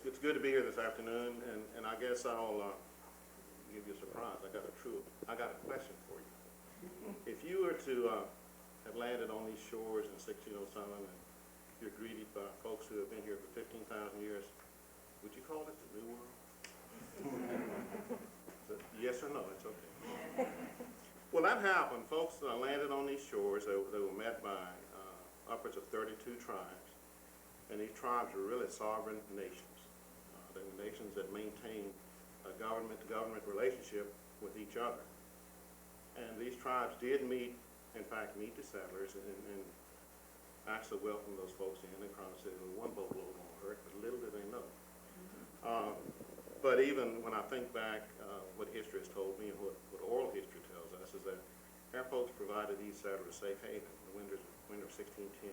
It's good to be here this afternoon, and I guess I'll give you a surprise. I got a question for you. If you were to have landed on these shores in 1607 and you're greeted by folks who have been here for 15,000 years, would you call it the New World? So, yes or no? It's okay. Well, that happened. Folks landed on these shores. They were met by upwards of 32 tribes, and these tribes were really sovereign nations. They were nations that maintained a government-to-government relationship with each other. And these tribes did meet the settlers and actually welcomed those folks in. They probably said, well, one boatload won't hurt, but little did they know. But even when I think back, what history has told me and what oral history tells us is that our folks provided these settlers safe haven. In the winter of 1610,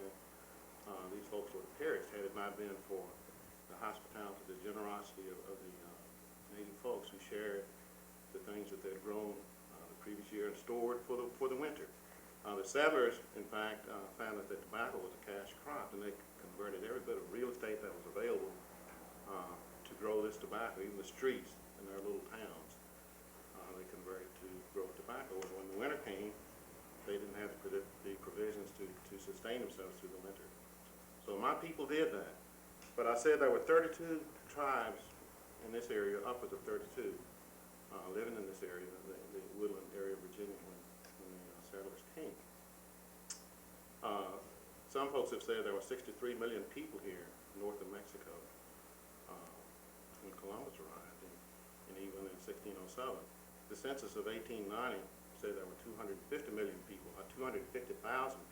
these folks would have perished had it not been for the hospitality, the generosity of the native folks who shared the things that they'd grown the previous year and stored for the winter. The settlers, in fact, found that the tobacco was a cash crop, and they converted every bit of real estate that was available to grow this tobacco. Even the streets in their little towns, they converted to grow tobacco. And when the winter came, they didn't have the provisions to sustain themselves through the winter. So my people did that. But I said there were 32 tribes in this area, upwards of 32, living in this area, the woodland area of Virginia when the settlers came. Some folks have said there were 63 million people here north of Mexico when Columbus arrived, and even in 1607. The census of 1890 said there were 250 million people, 250,000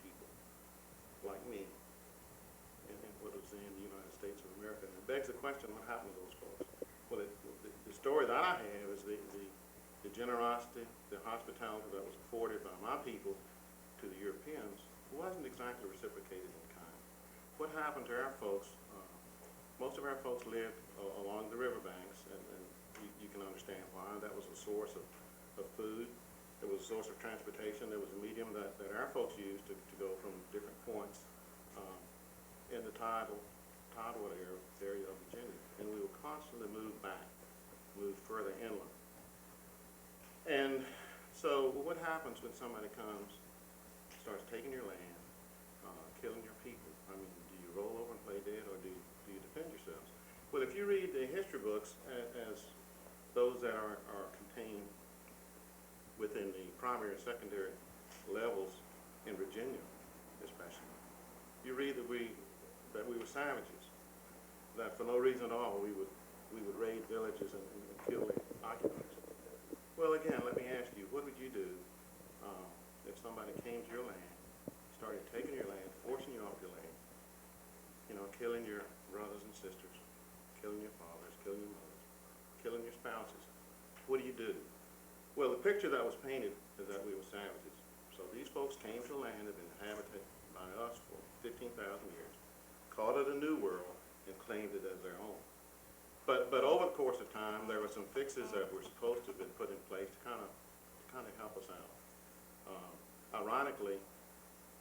people like me in what was then the United States of America. And it begs the question, what happened to those folks? Well, the story that I have is the generosity, the hospitality that was afforded by my people to the Europeans wasn't exactly reciprocated in kind. What happened to our folks, most of our folks lived along the riverbanks, and you can understand why. That was a source of food. It was a source of transportation. There was a medium that our folks used to go from different points in the tidal area of Virginia. And we will constantly move back, move further inland. And so what happens when somebody comes, starts taking your land, killing your people? I mean, do you roll over and play dead, or do you defend yourselves? Well, if you read the history books as those that are contained within the primary and secondary levels in Virginia, especially, you read that we were savages, that for no reason at all we would raid villages and kill the occupants. Well, again, let me ask you, what would you do if somebody came to your land, started taking your land, forcing you off your land, killing your brothers and sisters, killing your fathers, killing your mothers, killing your spouses? What do you do? Well, the picture that was painted is that we were savages. So these folks came to the land that had been inhabited by us for 15,000 years, called it a new world, and claimed it as their own. But over the course of time, there were some fixes that were supposed to have been put in place to kind of help us out. Ironically,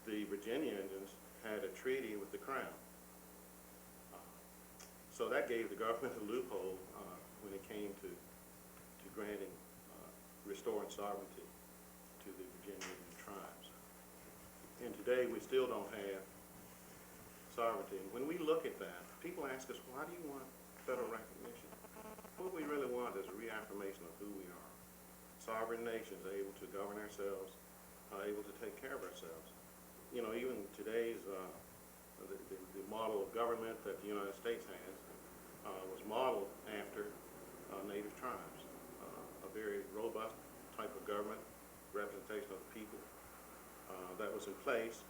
the Virginia Indians had a treaty with the Crown. So that gave the government a loophole when it came to granting, restoring sovereignty to the Virginia Indian tribes. And today we still don't have sovereignty. And when we look at that, people ask us, why do you want federal recognition? reaffirmation of who we are. Sovereign nations able to govern ourselves, able to take care of ourselves. You know, even today's, the model of government that the United States has was modeled after native tribes. A very robust type of government, representation of the people that was in place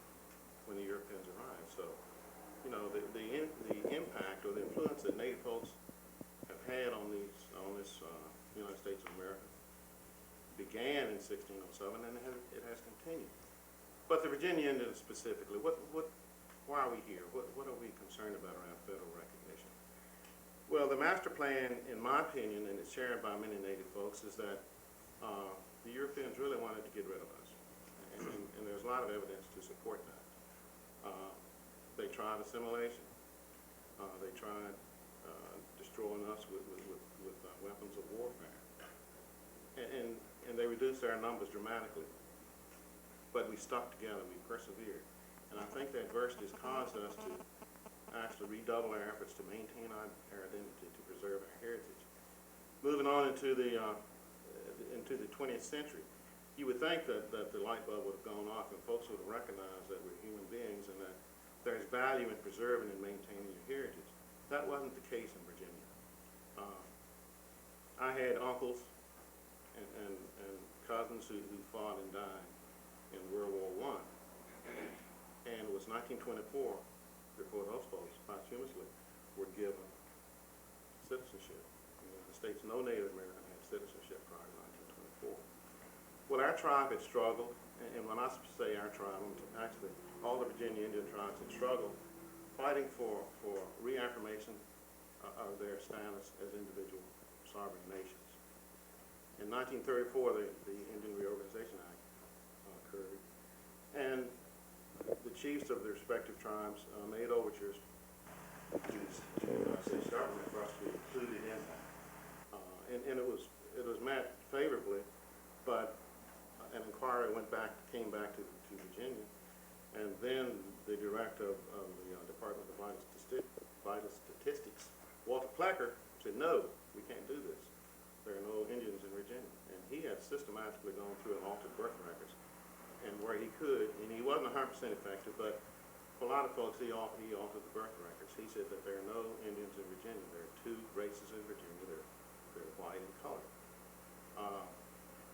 when the Europeans arrived. So, you know, the impact or the influence that Native folks have had on this United States of America began in 1607, and it has continued. But the Virginia Indians specifically, why are we here? What are we concerned about around federal recognition? Well, the master plan, in my opinion, and it's shared by many Native folks, is that the Europeans really wanted to get rid of us, and there's a lot of evidence to support that. They tried assimilation. They tried destroying us with weapons of warfare. And they reduced our numbers dramatically. But we stuck together, we persevered. And I think that adversity has caused us to actually redouble our efforts to maintain our identity, to preserve our heritage. Moving on into the 20th century, you would think that the light bulb would have gone off and folks would have recognized that we're human beings and that there's value in preserving and maintaining your heritage. That wasn't the case in Virginia. I had uncles and cousins who fought and died in World War I. And it was 1924 before those folks posthumously were given citizenship. In the United States, no Native American had citizenship prior to 1924. Well, our tribe had struggled, and when I say our tribe, actually all the Virginia Indian tribes had struggled, fighting for reaffirmation of their status as individual sovereign nations. In 1934, the Indian Reorganization Act occurred, and the chiefs of the respective tribes made overtures to the state's government for us to be included in that. And it was met favorably, but an inquiry came back to Virginia, and then the director of the Department of Vital Statistics, Walter Plecker, said, no, we can't do this. There are no Indians in Virginia. And he had systematically gone through and altered birth records, and where he could, and he wasn't 100% effective, but for a lot of folks, he altered the birth records. He said that there are no Indians in Virginia. There are two races in Virginia. They're white and colored.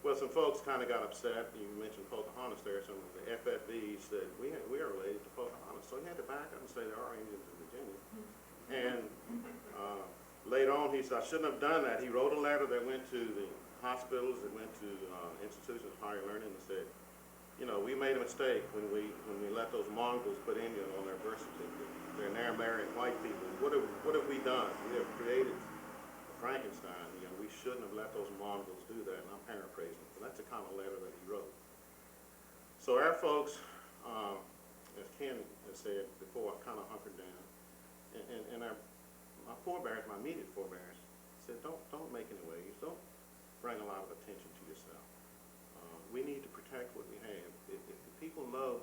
Well, some folks kind of got upset. You mentioned Pocahontas there. Some of the FFVs said, we are related to Pocahontas. So he had to back up and say there are Indians in Virginia. And later on, he said, I shouldn't have done that. He wrote a letter that went to the hospitals, that went to institutions of higher learning, and said, you know, we made a mistake when we let those Mongols put Indian on their birth certificate. They're now marrying white people. What have we done? We have created Frankenstein. You know, we shouldn't have let those Mongols do that. And I'm paraphrasing, but that's the kind of letter that he wrote. So our folks, as Ken has said before, kind of hunkered down, and my forebears, my immediate forebears, said, don't make any waves. Don't bring a lot of attention to yourself. We need to protect what we have. If the people know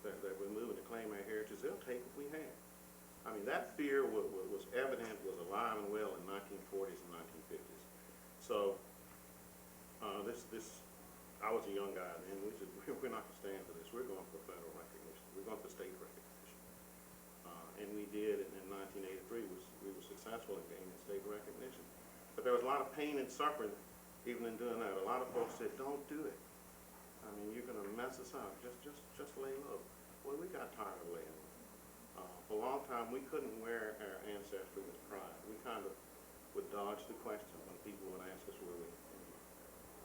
that we're moving to claim our heritage, they'll take what we have. I mean, that fear was evident, was alive and well in 1940s and 1950s. So I was a young guy then. We said, we're not going to stand for this. We're going for federal recognition. We're going for state recognition. And we did, and in 1983, we were successful in gaining state recognition. But there was a lot of pain and suffering even in doing that. A lot of folks said, don't do it. I mean, you're going to mess us up. Just lay low. Well, we got tired of laying low. For a long time, we couldn't wear our ancestry with pride. We kind of would dodge the question when people would ask us where we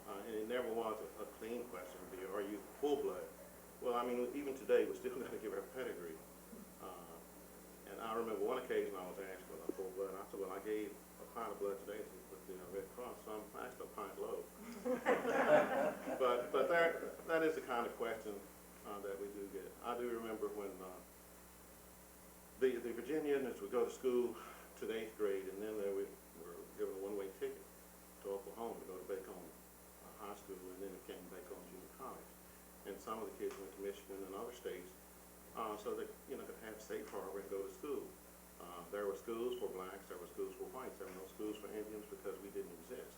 and it never was a clean question. It'd be, are you full-blood? Well, I mean, even today, we're still going to give our pedigree. And I remember one occasion I was asked for a full-blood, and I said, well, I gave a pint of blood today with the Red Cross, so I'm actually a pint low. But that is the kind of question that we do get. I do remember when the Virginians would go to school to the 8th grade, and then they were given a one-way ticket to Oklahoma to go to Bacon High School, and then it came Bacon Junior College. And some of the kids went to Michigan and other states so that could have safe harbor and go to school. There were schools for blacks, there were schools for whites, there were no schools for Indians because we didn't exist.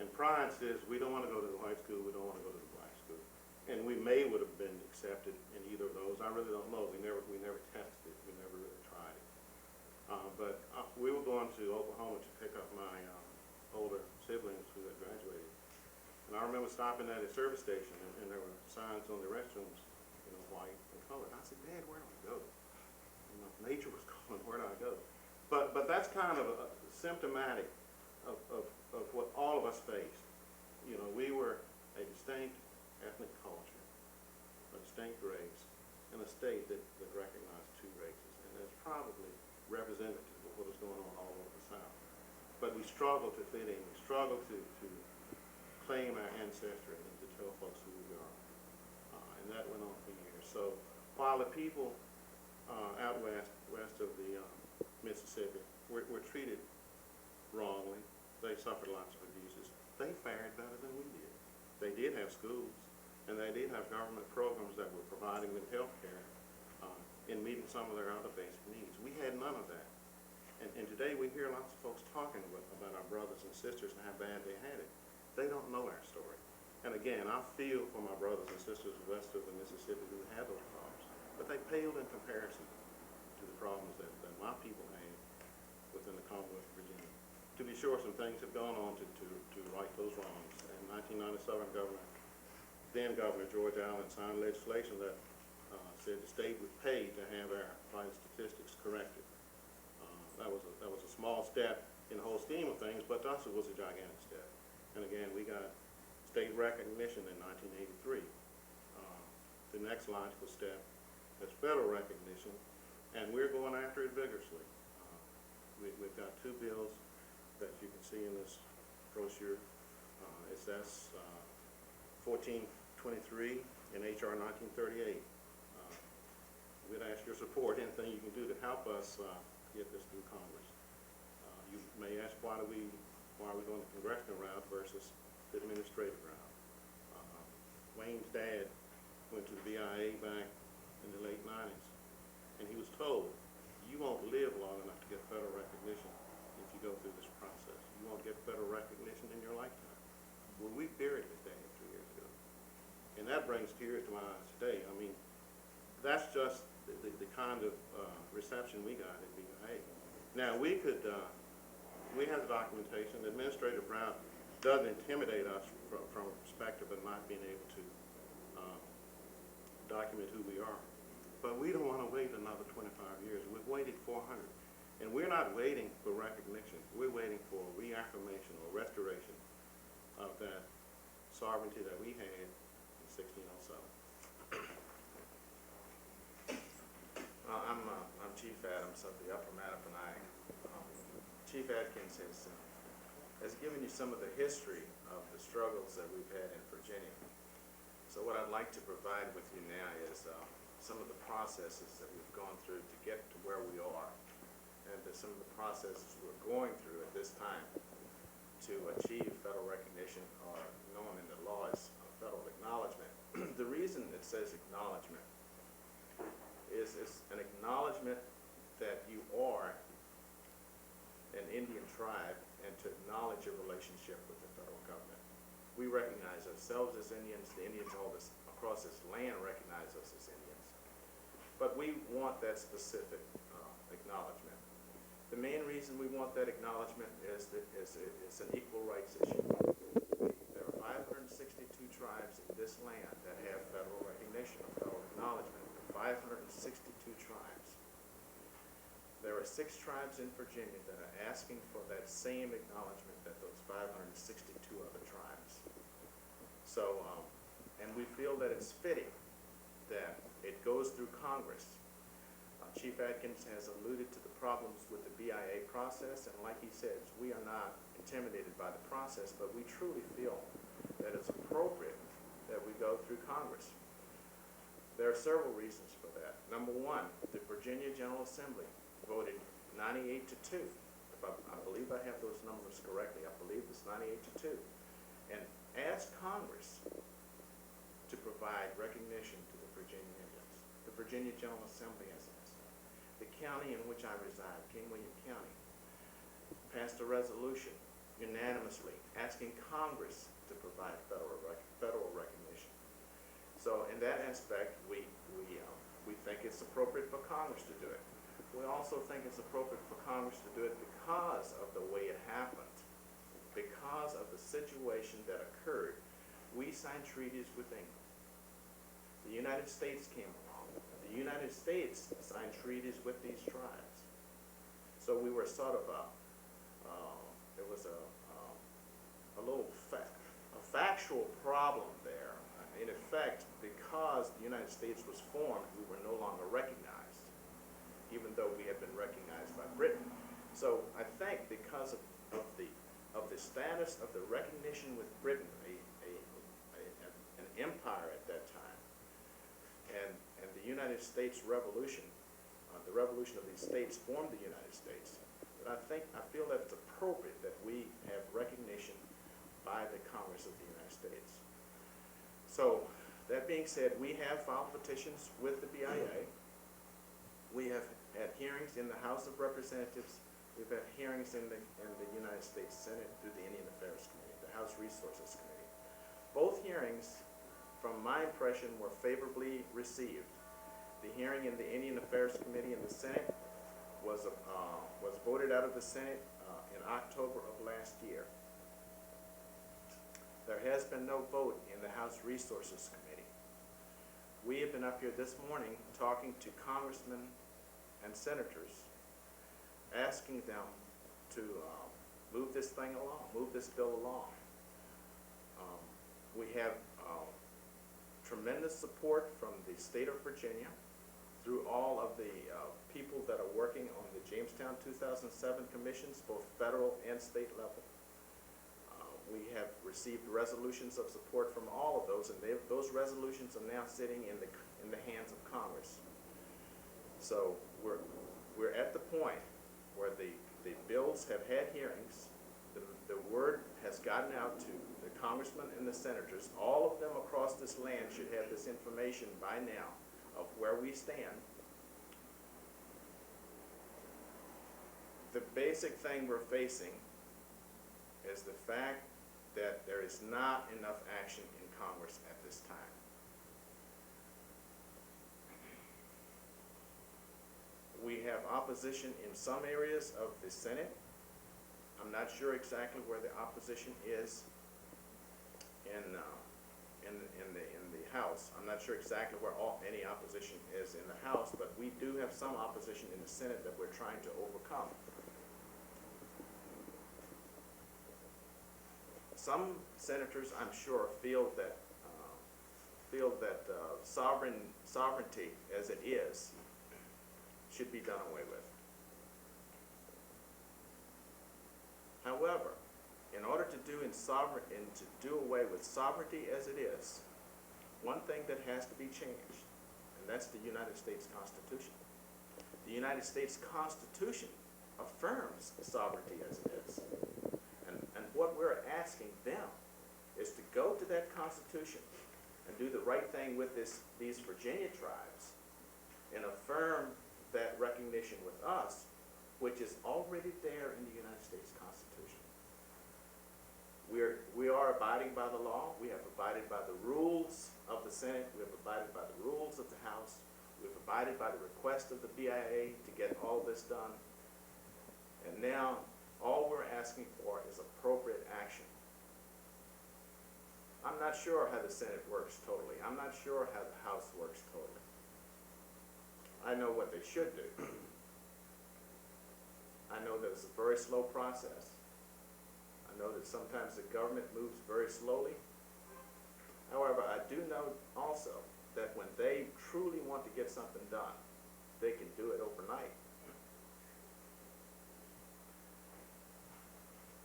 And pride says, we don't want to go to the white school, we don't want to go to the black school. And we would have been accepted in either of those. I really don't know. We never tested it. We never really tried it. But we were going to Oklahoma to pick up my older siblings who had graduated. And I remember stopping at a service station, and there were signs on the restrooms, you know, white and colored. I said, Dad, where do I go? You know, nature was calling, where do I go? But that's kind of symptomatic of what all of us faced. You know, we were a distinct ethnic culture, a distinct race, and a state that recognized two races. And that's probably representative of what was going on all over the South. But we struggled to fit in. We struggled to claim our ancestry and to tell folks who we are. And that went on for years. So while the people out west of the Mississippi were treated wrongly, they suffered lots of abuses. They fared better than we did. They did have schools, and they did have government programs that were providing them health care in meeting some of their other basic needs. We had none of that. And today we hear lots of folks talking about our brothers and sisters and how bad they had it. They don't know our story. And again, I feel for my brothers and sisters west of the Mississippi who had those problems, but they paled in comparison to the problems that my people had within the Commonwealth of Virginia. To be sure, some things have gone on to right those wrongs. In 1997, then Governor George Allen signed legislation that said the state would pay to have our vital statistics corrected. That was a small step in the whole scheme of things, but to us it was a gigantic step. And again, we got state recognition in 1983. The next logical step is federal recognition, and we're going after it vigorously. We've got two bills that you can see in this brochure. It's S 1423 and HR 1938. We'd ask your support, anything you can do to help us get this through Congress. You may ask, why are we going the congressional route versus the administrative route? Wayne's dad went to the BIA back in the late 90s, and he was told, you won't live long enough to get federal recognition if you go through this process. You won't get federal recognition in your lifetime. Well, we buried his dad 2 years ago. And that brings tears to my eyes today. I mean, that's just the kind of reception we got at BIA. Now, we have the documentation. The administrative route doesn't intimidate us from a perspective of not being able to document who we are. But we don't want to wait another 25 years. We've waited 400. And we're not waiting for recognition. We're waiting for reaffirmation or restoration of that sovereignty that we had in 1607. I'm Chief Adams of the Upper Mattaponi. Chief Adkins has given you some of the history of the struggles that we've had in Virginia. So what I'd like to provide with you now is some of the processes that we've gone through to get to where we are, and some of the processes we're going through at this time to achieve federal recognition, or known in the law as federal acknowledgement. The reason it says acknowledgement is it's an acknowledgement that you are an Indian tribe, and to acknowledge your relationship with the federal government. We recognize ourselves as Indians. The Indians all across this land recognize us as Indians. But we want that specific acknowledgement. The main reason we want that acknowledgement is that it's an equal rights issue. There are 562 tribes in this land that have federal recognition, federal acknowledgement. 562 tribes. There are 6 tribes in Virginia that are asking for that same acknowledgement that those 562 other tribes. So, and we feel that it's fitting that it goes through Congress. Chief Adkins has alluded to the problems with the BIA process, and like he says, we are not intimidated by the process, but we truly feel that it's appropriate that we go through Congress. There are several reasons for that. Number one, the Virginia General Assembly voted 98-2. I believe I have those numbers correctly. I believe it's 98-2. And asked Congress to provide recognition to the Virginia Indians. The Virginia General Assembly has asked that. The county in which I reside, King William County, passed a resolution unanimously asking Congress to provide federal recognition. So in that aspect, we think it's appropriate for Congress to do it. We also think it's appropriate for Congress to do it because of the way it happened, because of the situation that occurred. We signed treaties with England. The United States came along. The United States signed treaties with these tribes. So we were sort of there was a little factual problem there. In effect, because the United States was formed, we were no longer recognized, even though we had been recognized by Britain. So I think because of the status of the recognition with Britain, an empire at that time, and the United States Revolution, the revolution of these states formed the United States, that I feel that it's appropriate that we have recognition by the Congress of the United States. So, that being said, we have filed petitions with the BIA. We have had hearings in the House of Representatives. We've had hearings in the United States Senate through the Indian Affairs Committee, the House Resources Committee. Both hearings, from my impression, were favorably received. The hearing in the Indian Affairs Committee in the Senate was voted out of the Senate in October of last year. There has been no vote in the House Resources Committee. We have been up here this morning talking to congressmen and senators, asking them to move this thing along, move this bill along. We have tremendous support from the state of Virginia through all of the people that are working on the Jamestown 2007 commissions, both federal and state level. We have received resolutions of support from all of those, and those resolutions are now sitting in the hands of Congress. So we're at the point where the bills have had hearings. The word has gotten out to the congressmen and the senators. All of them across this land should have this information by now of where we stand. The basic thing we're facing is the fact that there is not enough action in Congress at this time. We have opposition in some areas of the Senate. I'm not sure exactly where the opposition is in the House. I'm not sure exactly where any opposition is in the House, but we do have some opposition in the Senate that we're trying to overcome. Some senators, I'm sure, feel that sovereignty, as it is, should be done away with. However, in order to do away with sovereignty as it is, one thing that has to be changed, and that's the United States Constitution. The United States Constitution affirms sovereignty as it is. And what we're asking them is to go to that Constitution and do the right thing with these Virginia tribes and affirm that recognition with us, which is already there in the United States Constitution. We are abiding by the law. We have abided by the rules of the Senate. We have abided by the rules of the House. We've abided by the request of the BIA to get all this done. And now, all we're asking for is appropriate action. I'm not sure how the Senate works totally. I'm not sure how the House works totally. I know what they should do. I know that it's a very slow process. I know that sometimes the government moves very slowly. However, I do know also that when they truly want to get something done, they can do it overnight.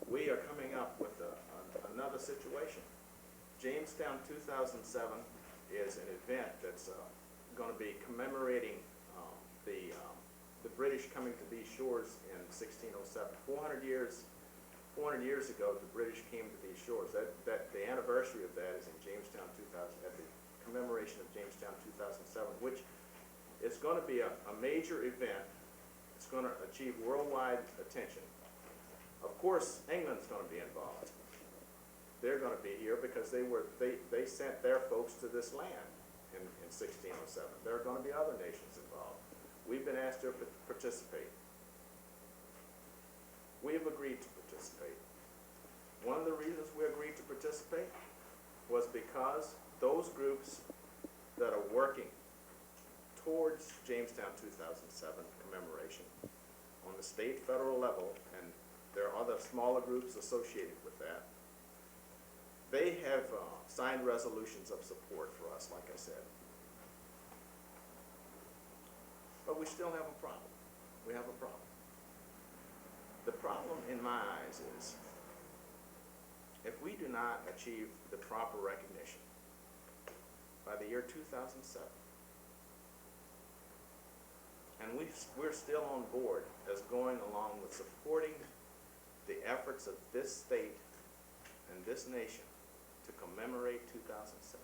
We are coming up with another situation. Jamestown 2007 is an event that's going to be commemorating the British coming to these shores in 1607. 400 years ago, the British came to these shores. The anniversary of that is in Jamestown 2000, at the commemoration of Jamestown 2007, which is going to be a major event. It's going to achieve worldwide attention. Of course, England's going to be involved. They're going to be here because they sent their folks to this land in 1607. There are going to be other nations involved. We've been asked to participate. We have agreed to participate. One of the reasons we agreed to participate was because those groups that are working towards Jamestown 2007 commemoration on the state, federal level, and there are other smaller groups associated with that, they have signed resolutions of support for us, like I said. But we still have a problem. We have a problem. The problem in my eyes is if we do not achieve the proper recognition by the year 2007, and we're still on board as going along with supporting the efforts of this state and this nation to commemorate 2007.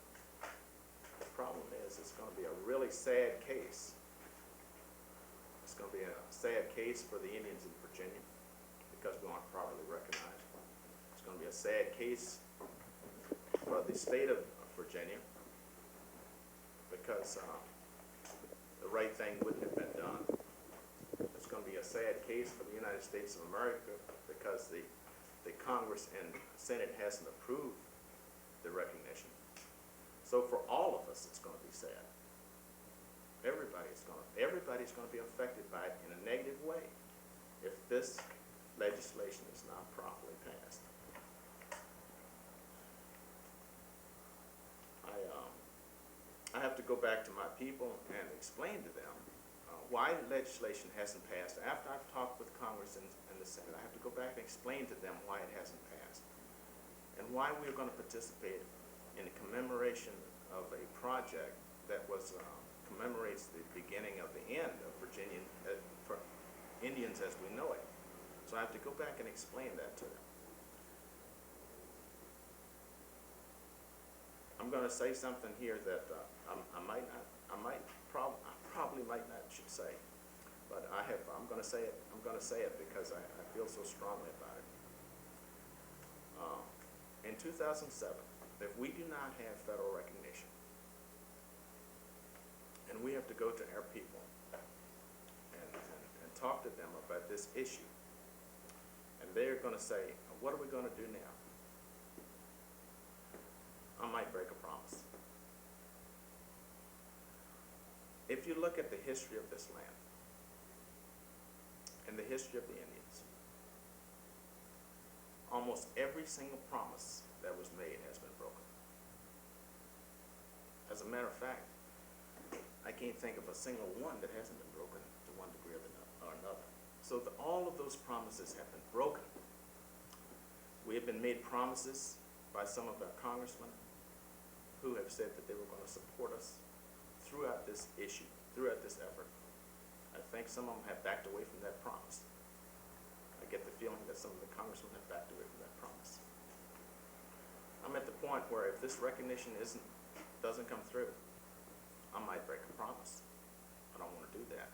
The problem is it's going to be a really sad case. It's going to be a sad case for the Indians in Virginia because we aren't properly recognized. It's going to be a sad case for the state of Virginia because the right thing wouldn't have been done. It's going to be a sad case for the United States of America because the Congress and Senate hasn't approved the recognition. So for all of us, it's going to be sad. Everybody's going to be affected by it in a negative way if this legislation is not properly passed. I have to go back to my people and explain to them why the legislation hasn't passed. After I've talked with Congress and the Senate, I have to go back and explain to them why it hasn't passed and why we're going to participate in the commemoration of a project that was commemorates the beginning of the end of Virginian for Indians as we know it. So I have to go back and explain that to them. I'm going to say something here that I probably might not should say, but I'm going to say it. I'm going to say it because I feel so strongly about it. In 2007, if we do not have federal recognition, and we have to go to our people and talk to them about this issue, and they're going to say, what are we going to do now? I might break a promise. If you look at the history of this land and the history of the Indians, almost every single promise that was made has been broken. As a matter of fact, I can't think of a single one that hasn't been broken to one degree or another. So all of those promises have been broken. We have been made promises by some of our congressmen who have said that they were going to support us throughout this issue, throughout this effort. I think some of them have backed away from that promise. I get the feeling that some of the congressmen have backed away from that promise. I'm at the point where if this recognition doesn't come through, I might break a promise. I don't want to do that.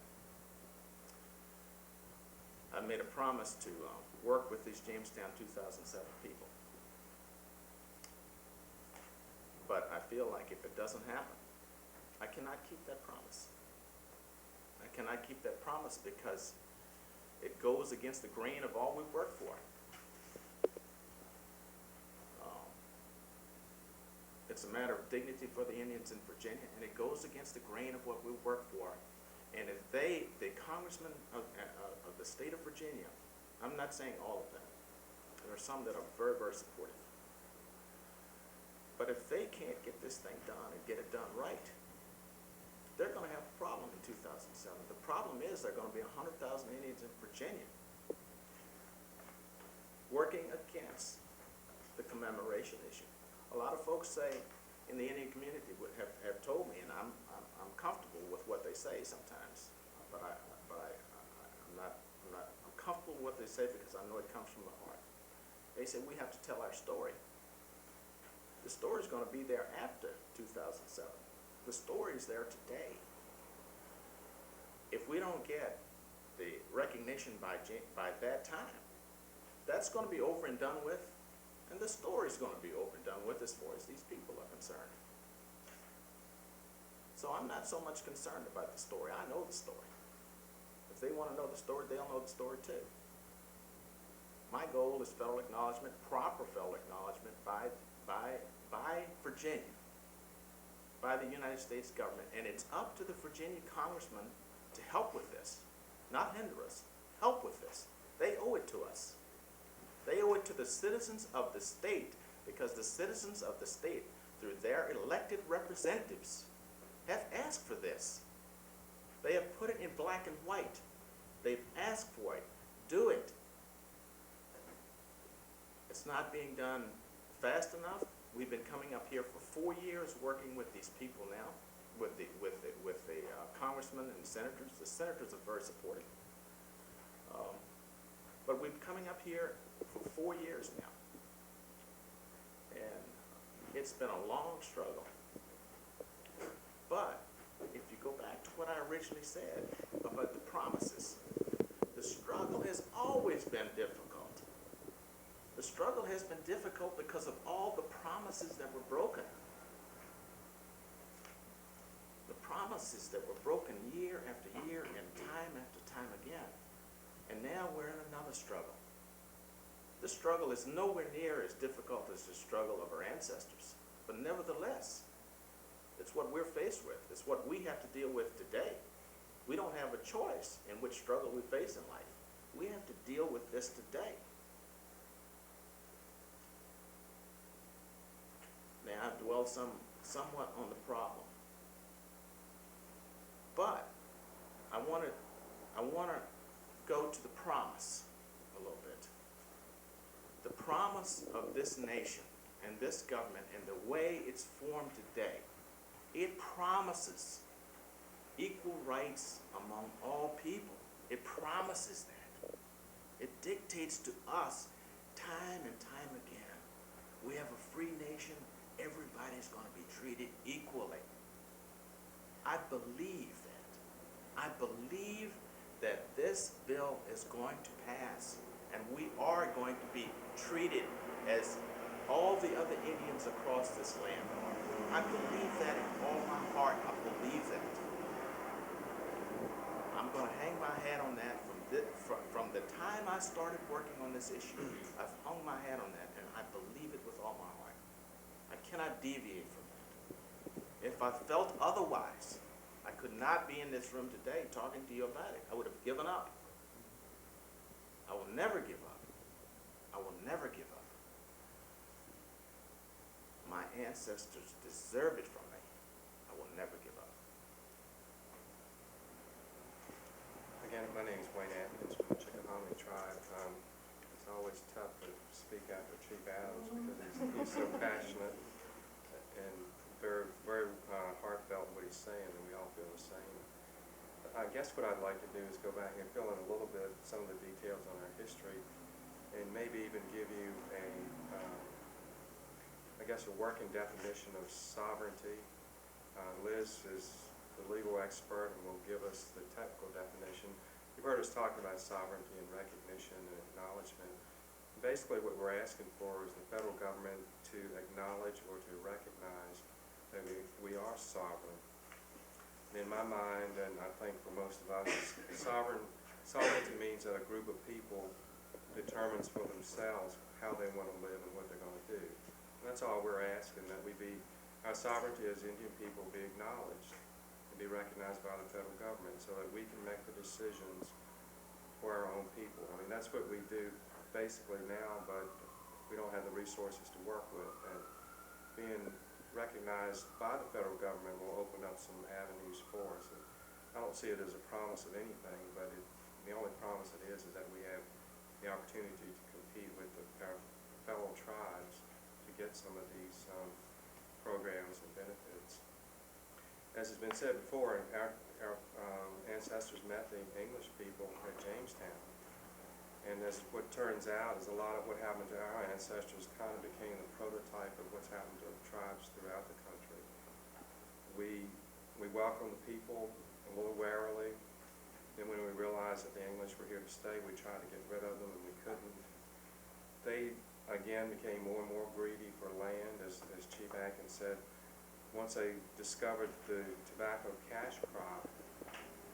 I made a promise to work with these Jamestown 2007 people. But I feel like if it doesn't happen, I cannot keep that promise. I cannot keep that promise because it goes against the grain of all we've worked for. It's a matter of dignity for the Indians in Virginia, and it goes against the grain of what we work for. And if the congressmen of the state of Virginia, I'm not saying all of them, there are some that are very, very supportive. But if they can't get this thing done and get it done right, they're going to have a problem in 2007. The problem is there are going to be 100,000 Indians in Virginia working against the commemoration issue. A lot of folks say in the Indian community have told me, and I'm comfortable with what they say sometimes, but I'm comfortable with what they say because I know it comes from the heart. They say we have to tell our story. The story is going to be there after 2007. The story is there today. If we don't get the recognition by that time, That's going to be over and done with, and the story's going to be over and done with as far as these people are concerned. So I'm not so much concerned about the story. I know the story. If they want to know the story, they'll know the story too. My goal is federal acknowledgement, proper federal acknowledgement by Virginia, by the United States government, and it's up to the Virginia congressmen to help with this, not hinder us, help with this. They owe it to us. They owe it to the citizens of the state, because the citizens of the state, through their elected representatives, have asked for this. They have put it in black and white. They've asked for it. Do it. It's not being done fast enough. We've been coming up here for 4 years working with these people now, with the congressmen and senators. The senators are very supportive. But we've been coming up here for 4 years now. And it's been a long struggle. But if you go back to what I originally said about the promises, the struggle has always been difficult. The struggle has been difficult because of all the promises that were broken. The promises that were broken year after year and time after time again. And now we're in another struggle. This struggle is nowhere near as difficult as the struggle of our ancestors. But nevertheless, it's what we're faced with. It's what we have to deal with today. We don't have a choice in which struggle we face in life. We have to deal with this today. Now, I've dwelled somewhat on the problem. But I want to go to the promise a little bit. The promise of this nation and this government and the way it's formed today, it promises equal rights among all people. It promises that. It dictates to us time and time again. We have a free nation. Everybody's going to be treated equally. I believe that. I believe that this bill is going to pass, and we are going to be treated as all the other Indians across this land are. I believe that in all my heart. I believe that. I'm going to hang my hat on that from the time I started working on this issue. I've hung my hat on that, and I believe it with all my heart. I cannot deviate from that. If I felt otherwise, I could not be in this room today talking to you about it. I would have given up. I will never give up. I will never give up. My ancestors deserve it from me. I will never give up. Again, my name is Wayne Adkins from the Chickahominy tribe. It's always tough to speak after Chief Adams because he's so passionate and very, very heartfelt what he's saying, and we all feel the same. I guess what I'd like to do is go back and fill in a little bit some of the details on our history, and maybe even give you a working definition of sovereignty. Liz is the legal expert and will give us the technical definition. You've heard us talking about sovereignty and recognition and acknowledgement. Basically what we're asking for is the federal government to acknowledge or to recognize that we are sovereign. And in my mind, and I think for most of us, sovereignty means that a group of people determines for themselves how they want to live and what they're going to do. And that's all we're asking, that our sovereignty as Indian people be acknowledged and be recognized by the federal government so that we can make the decisions for our own people. I mean, that's what we do basically now, but we don't have the resources to work with. And being recognized by the federal government will open up some avenues for us. And I don't see it as a promise of anything, but the only promise it is that we have the opportunity to compete with our fellow tribes to get some of these programs and benefits. As has been said before, our ancestors met the English people at Jamestown. And as what turns out is a lot of what happened to our ancestors kind of became the prototype of what's happened to tribes throughout the country. We welcomed the people a little warily. Then when we realized that the English were here to stay, we tried to get rid of them and we couldn't. they again became more and more greedy for land, as Chief Adkins said. Once they discovered the tobacco cash crop,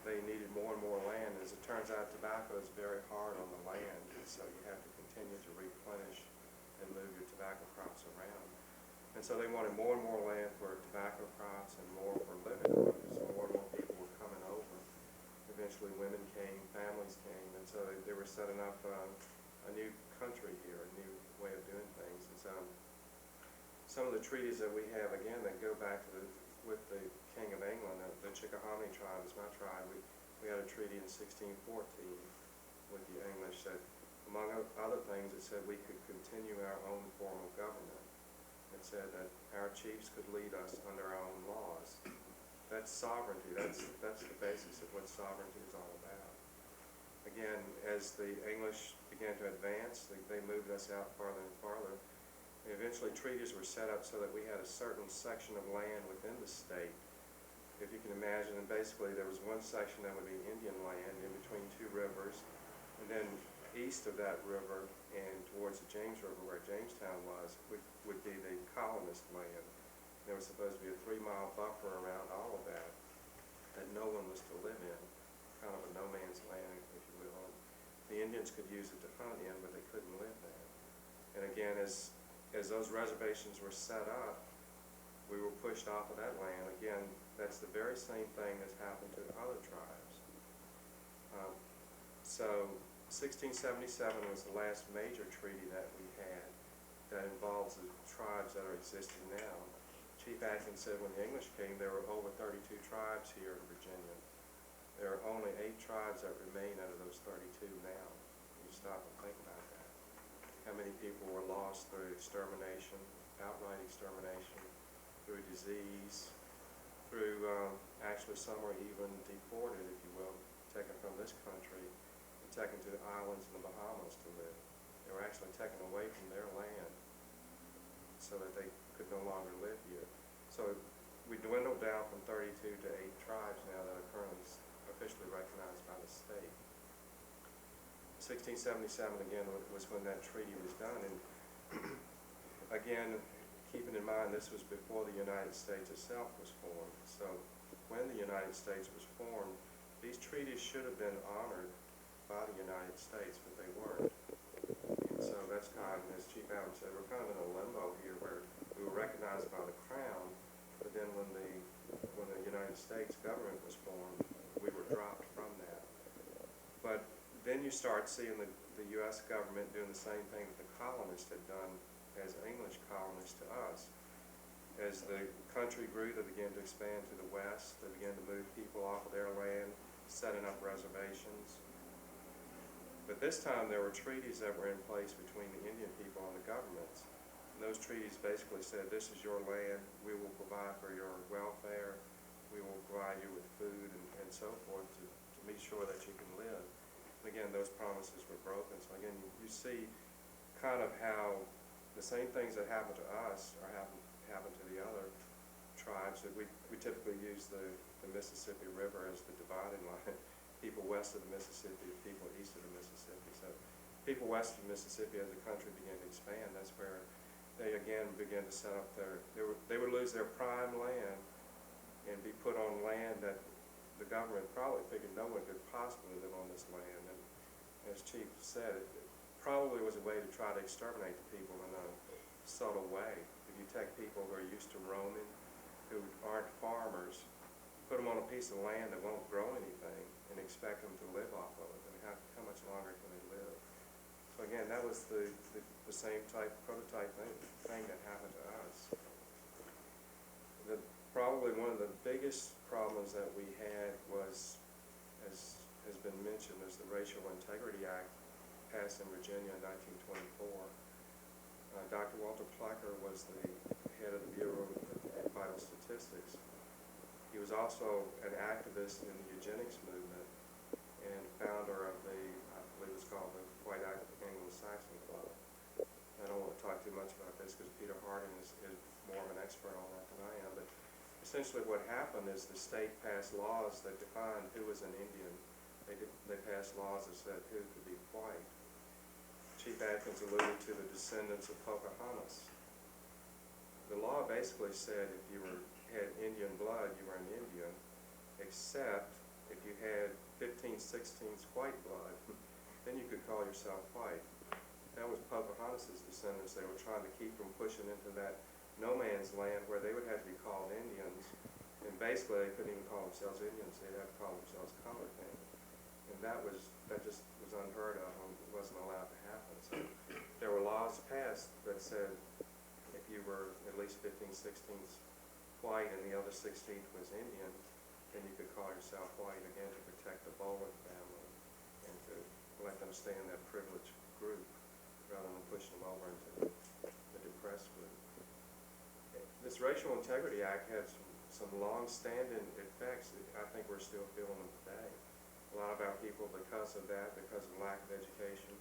they needed more and more land. As it turns out, tobacco is very hard on the land, and so you have to continue to replenish and move your tobacco crops around. And so they wanted more and more land for tobacco crops and more for living quarters. More and more people were coming over. Eventually women came, families came, and so they were setting up a new country here, a new way of doing things. And so some of the treaties that we have, again, that go back to with the King of England, the Chickahominy tribe is my tribe. We had a treaty in 1614 with the English that, among other things, it said we could continue our own form of government. It said that our chiefs could lead us under our own laws. That's sovereignty. That's the basis of what sovereignty is all about. Again, as the English began to advance, they moved us out farther and farther. And eventually treaties were set up so that we had a certain section of land within the state. If you can imagine, and basically there was one section that would be Indian land in between two rivers, and then east of that river and towards the James River, where Jamestown was, would be the colonist land. There was supposed to be a 3-mile buffer around all of that no one was to live in, kind of a no man's land, if you will. The Indians could use it to hunt in, but they couldn't live there. And again, as those reservations were set up, we were pushed off of that land. Again, that's the very same thing that's happened to other tribes. So 1677 was the last major treaty that we had that involves the tribes that are existing now. Chief Adkins said when the English came, there were over 32 tribes here in Virginia. There are only 8 tribes that remain out of those 32 now. You stop and think about that. How many people were lost through extermination, outright extermination, through disease, through actually some were even deported, if you will, taken from this country and taken to the islands in the Bahamas to live. They were actually taken away from their land so that they could no longer live here. So we dwindled down from 32 to 8 tribes now that are currently officially recognized by the state. 1677 again was when that treaty was done, and again, keeping in mind this was before the United States itself was formed. So when the United States was formed, these treaties should have been honored by the United States, but they weren't. And so that's kind of, as Chief Adams said, we're kind of in a limbo here where we were recognized by the Crown, but then when the United States government was formed, we were dropped from that. But then you start seeing the U.S. government doing the same thing that the colonists had done as English colonists to us. As the country grew, they began to expand to the west. They began to move people off of their land, setting up reservations. But this time there were treaties that were in place between the Indian people and the governments. And those treaties basically said, this is your land, we will provide for your welfare, we will provide you with food and so forth to make sure that you can live. And again, those promises were broken. So again, you see kind of how the same things that happen to us are happen to the other tribes. That we typically use the Mississippi River as the dividing line. People west of the Mississippi, people east of the Mississippi. So people west of the Mississippi, as the country began to expand, that's where they again began to set up they would lose their prime land and be put on land that the government probably figured no one could possibly live on this land. And as Chief said, it probably was a way to try to exterminate the people in a subtle way. If you take people who are used to roaming, who aren't farmers, put them on a piece of land that won't grow anything and expect them to live off of it. I mean, how much longer can they live? So again, that was the same prototype thing that happened to us. Probably one of the biggest problems that we had was, as has been mentioned, is the Racial Integrity Act passed in Virginia in 1924. Dr. Walter Plecker was the head of the Bureau of Vital Statistics. He was also an activist in the eugenics movement and founder of the, I believe it's called the White Anglo-Saxon Club. I don't want to talk too much about this because Peter Hardin is more of an expert on that than I am, but essentially what happened is the state passed laws that defined who was an Indian. They passed laws that said who could be white. Chief Adkins alluded to the descendants of Pocahontas. The law basically said if you had Indian blood, you were an Indian, except if you had 15/16 white blood, then you could call yourself white. That was Pocahontas' descendants. They were trying to keep from pushing into that no man's land where they would have to be called Indians. And basically, they couldn't even call themselves Indians. They'd have to call themselves colored men. And that just was unheard of and wasn't allowed to happen. So there were laws passed that said if you were at least 15/16 white and the other 16th was Indian, then you could call yourself white again to protect the Bowen family and to let them stay in that privileged group rather than push them over into the depressed group. This Racial Integrity Act had some long-standing effects that I think we're still feeling them today. A lot of our people, because of that, because of lack of education,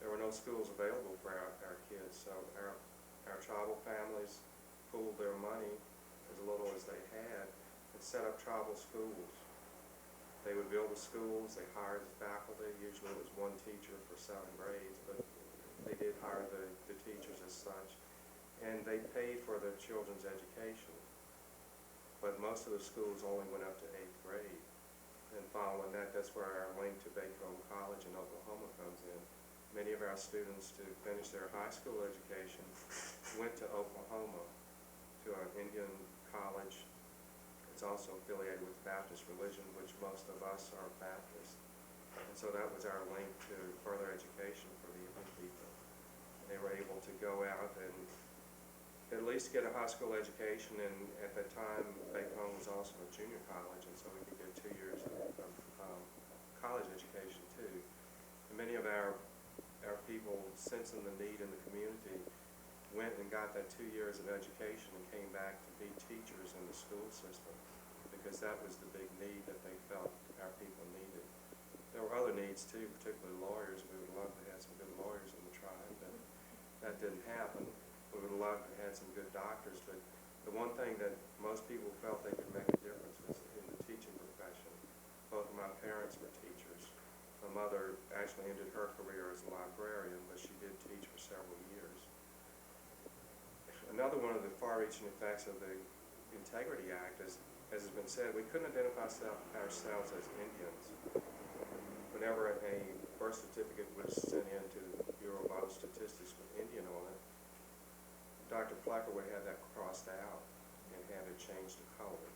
there were no schools available for our kids, so our tribal families pooled their money, as little as they had, and set up tribal schools. They would build the schools, they hired the faculty, usually it was one teacher for 7 grades, but they did hire the teachers as such, and they paid for their children's education. But most of the schools only went up to 8th grade. And following that, that's where our link to Bacone College in Oklahoma comes in. Many of our students, to finish their high school education, went to Oklahoma to an Indian college. It's also affiliated with Baptist religion, which most of us are Baptist. And so that was our link to further education for the Indian people. They were able to go out and at least get a high school education, and at that time, Bacone was also a junior college, and so we could get 2 years of college education too. And many of our people, sensing the need in the community, went and got that 2 years of education and came back to be teachers in the school system, because that was the big need that they felt our people needed. There were other needs too, particularly lawyers. We would love to have some good lawyers in the tribe, but that didn't happen. We would love to have some good doctors, but the one thing that most people felt they could make a difference was in the teaching profession. Both of my parents were teachers. My mother actually ended her career as a librarian, but she did teach for several years. Another one of the far-reaching effects of the Integrity Act is, as has been said, we couldn't identify ourselves as Indians. Whenever a birth certificate was sent in to the Bureau of Vital Statistics with Indian on it, Dr. Plecker would have that crossed out and have it changed to color.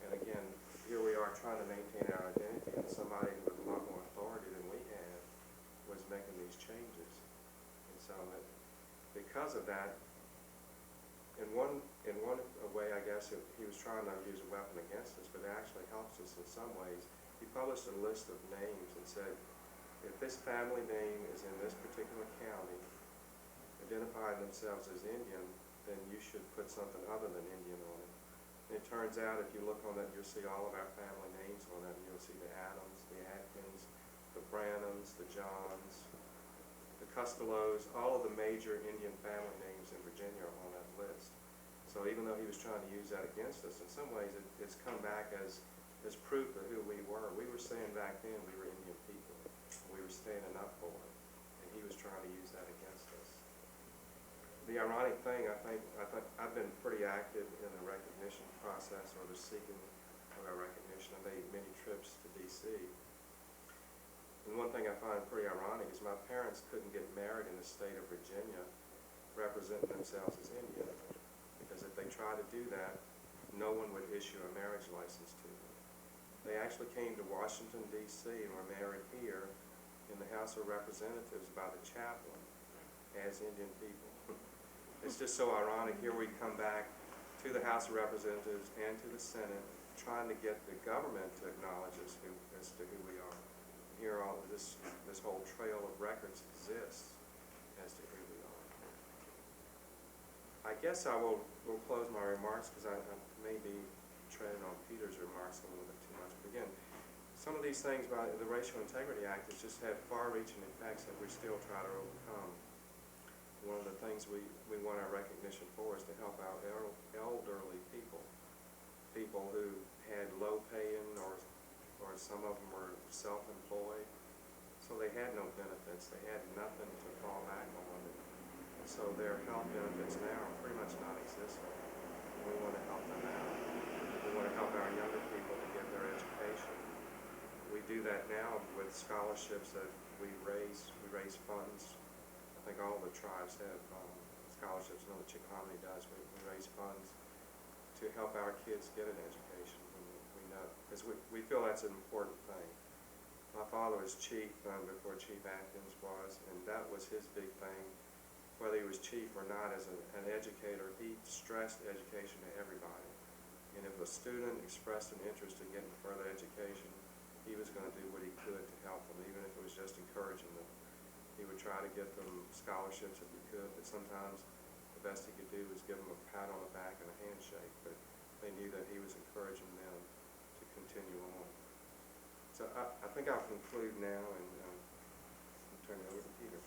And again, here we are trying to maintain our identity, and somebody with a lot more authority than we had was making these changes. And so that because of that, in one way, I guess, he was trying not to use a weapon against us, but it actually helps us in some ways. He published a list of names and said, if this family name is in this particular county, identifying themselves as Indian, then you should put something other than Indian on it. And it turns out, if you look on that, you'll see all of our family names on that. You'll see the Adams, the Adkins, the Brannums, the Johns, the Costellos, all of the major Indian family names in Virginia are on that list. So even though he was trying to use that against us, in some ways it's come back as proof of who we were. We were saying back then we were Indian people. We were standing up for it. And he was trying to use that against us. The ironic thing, I think I've been pretty active in the recognition process, or the seeking of our recognition. I made many trips to D.C. And one thing I find pretty ironic is my parents couldn't get married in the state of Virginia representing themselves as Indian, because if they tried to do that, no one would issue a marriage license to them. They actually came to Washington, D.C. and were married here in the House of Representatives by the chaplain as Indian people. It's just so ironic. Here we come back to the House of Representatives and to the Senate, trying to get the government to acknowledge us as to who we are. And here all of this whole trail of records exists as to who we are. I guess I will close my remarks, because I may be treading on Peter's remarks a little bit too much. But again, some of these things by the Racial Integrity Act has just had far-reaching effects that we still try to overcome. One of the things we want our recognition for is to help our elderly people who had low paying, or some of them were self-employed. so they had no benefits. They had nothing to fall back on. And so their health benefits now are pretty much non-existent. We want to help them out. We want to help our younger people to get their education. We do that now with scholarships that we raise funds. I think all the tribes have scholarships. I know the Chickahominy does. We raise funds to help our kids get an education. We know, because we feel that's an important thing. My father was chief before Chief Adkins was, and that was his big thing. Whether he was chief or not, as an educator, he stressed education to everybody. And if a student expressed an interest in getting further education, he was going to do what he could to help them, even if it was just encouraging them. He would try to get them scholarships if he could, but sometimes the best he could do was give them a pat on the back and a handshake, but they knew that he was encouraging them to continue on. So I think I'll conclude now and turn it over to Peter.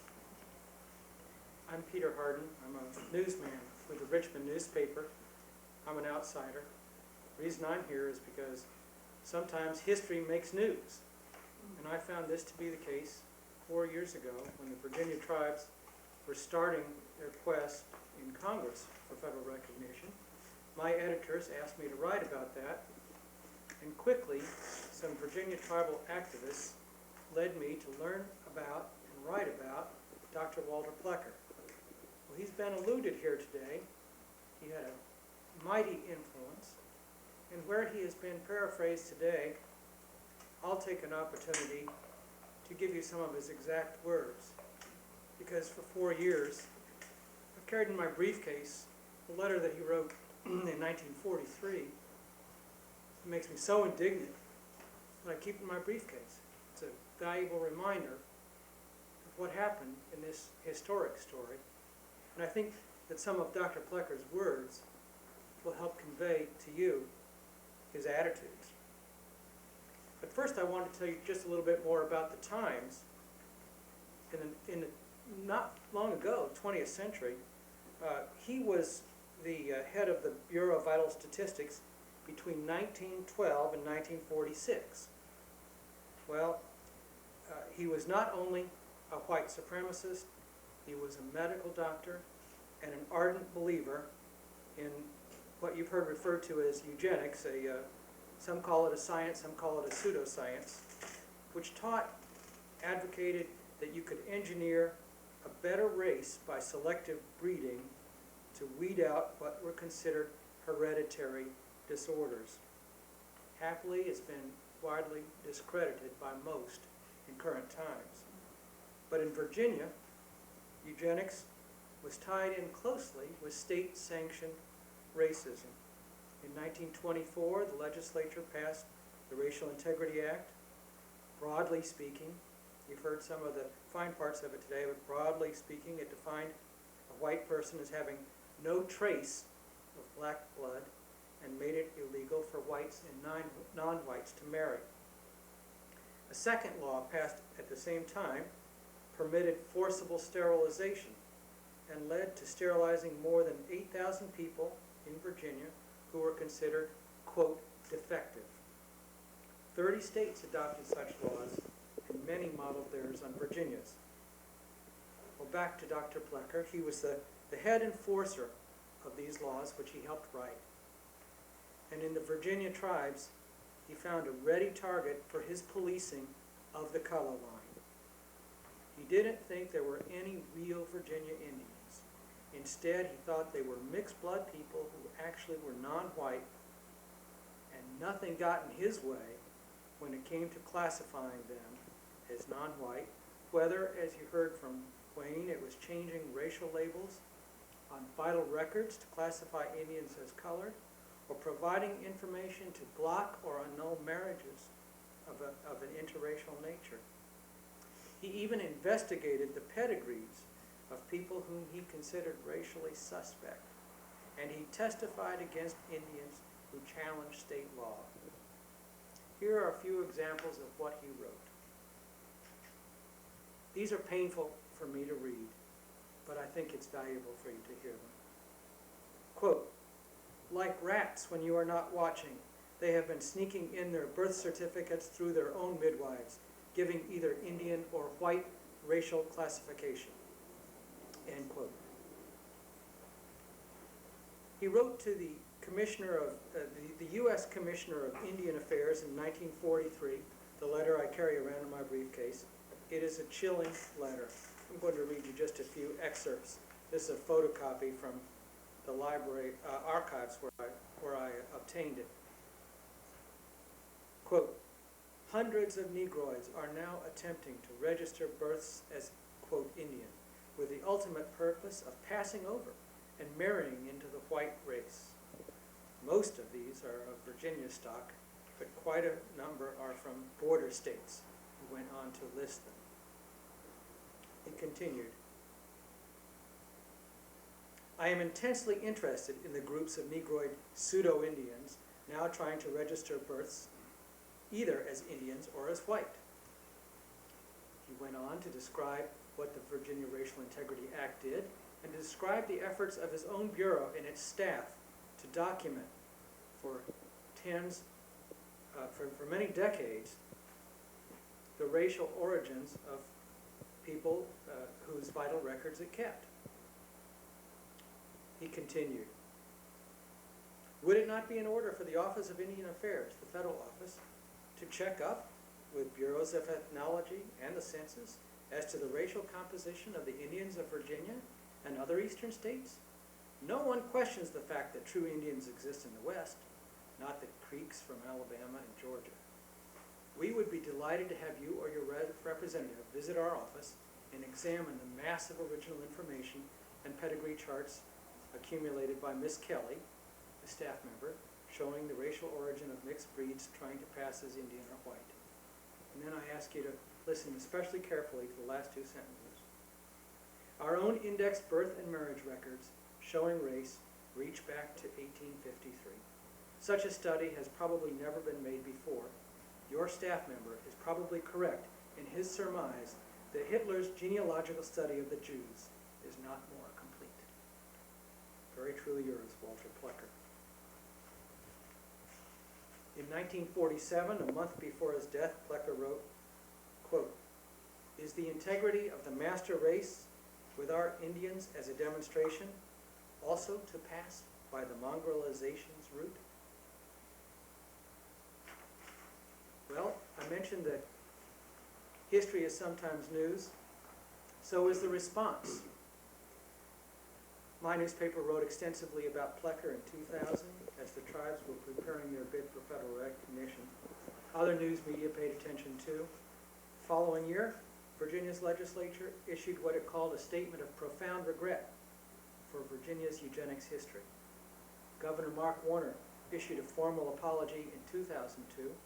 I'm Peter Hardin. I'm a newsman with the Richmond newspaper. I'm an outsider. The reason I'm here is because sometimes history makes news. And I found this to be the case 4 years ago when the Virginia tribes were starting their quest in Congress for federal recognition. My editors asked me to write about that, and quickly some Virginia tribal activists led me to learn about and write about Dr. Walter Plecker. Well, he's been alluded here today. He had a mighty influence, and where he has been paraphrased today, I'll take an opportunity to give you some of his exact words, because for 4 years I've carried in my briefcase a letter that he wrote in 1943. It makes me so indignant that I keep it in my briefcase. It's a valuable reminder of what happened in this historic story, and I think that some of Dr. Plecker's words will help convey to you his attitudes. But first I want to tell you just a little bit more about the times. In the not long ago, 20th century, he was the head of the Bureau of Vital Statistics between 1912 and 1946. Well, he was not only a white supremacist, he was a medical doctor and an ardent believer in what you've heard referred to as eugenics. Some call it a science, some call it a pseudoscience, which advocated that you could engineer a better race by selective breeding to weed out what were considered hereditary disorders. Happily, it's been widely discredited by most in current times. But in Virginia, eugenics was tied in closely with state-sanctioned racism. In 1924, the legislature passed the Racial Integrity Act. Broadly speaking, you've heard some of the fine parts of it today, but broadly speaking, it defined a white person as having no trace of black blood and made it illegal for whites and non-whites to marry. A second law passed at the same time permitted forcible sterilization and led to sterilizing more than 8,000 people in Virginia who were considered, quote, defective. 30 states adopted such laws, and many modeled theirs on Virginia's. Well, back to Dr. Plecker. He was the head enforcer of these laws, which he helped write. And in the Virginia tribes, he found a ready target for his policing of the color line. He didn't think there were any real Virginia Indians. Instead, he thought they were mixed blood people who actually were non-white, and nothing got in his way when it came to classifying them as non-white, whether, as you heard from Wayne, it was changing racial labels on vital records to classify Indians as colored, or providing information to block or annul marriages of an interracial nature. He even investigated the pedigrees of people whom he considered racially suspect, and he testified against Indians who challenged state law. Here are a few examples of what he wrote. These are painful for me to read, but I think it's valuable for you to hear them. Quote, like rats when you are not watching, they have been sneaking in their birth certificates through their own midwives, giving either Indian or white racial classification." End quote. He wrote to the Commissioner of the U.S. Commissioner of Indian Affairs in 1943, the letter I carry around in my briefcase. It is a chilling letter. I'm going to read you just a few excerpts. This is a photocopy from the library archives where I obtained it. Quote, "Hundreds of Negroids are now attempting to register births as, quote, Indian, with the ultimate purpose of passing over and marrying into the white race. Most of these are of Virginia stock, but quite a number are from border states," who went on to list them. He continued, "I am intensely interested in the groups of Negroid pseudo-Indians now trying to register births either as Indians or as white." He went on to describe what the Virginia Racial Integrity Act did and to describe the efforts of his own bureau and its staff to document for many decades the racial origins of people whose vital records it kept. He continued, "Would it not be in order for the Office of Indian Affairs, the federal office, to check up with bureaus of ethnology and the census as to the racial composition of the Indians of Virginia and other eastern states? No one questions the fact that true Indians exist in the West, not the Creeks from Alabama and Georgia. We would be delighted to have you or your representative visit our office and examine the massive original information and pedigree charts accumulated by Miss Kelly, a staff member, showing the racial origin of mixed breeds trying to pass as Indian or white." And then I ask you to listen especially carefully to the last two sentences. "Our own indexed birth and marriage records showing race reach back to 1853. Such a study has probably never been made before. Your staff member is probably correct in his surmise that Hitler's genealogical study of the Jews is not more complete. Very truly yours, Walter Plecker." In 1947, a month before his death, Plecker wrote, quote, "Is the integrity of the master race with our Indians as a demonstration also to pass by the mongrelization's route?" Well, I mentioned that history is sometimes news. So is the response. My newspaper wrote extensively about Plecker in 2000 as the tribes were preparing their bid for federal recognition. Other news media paid attention too. The following year, Virginia's legislature issued what it called a statement of profound regret for Virginia's eugenics history. Governor Mark Warner issued a formal apology in 2002,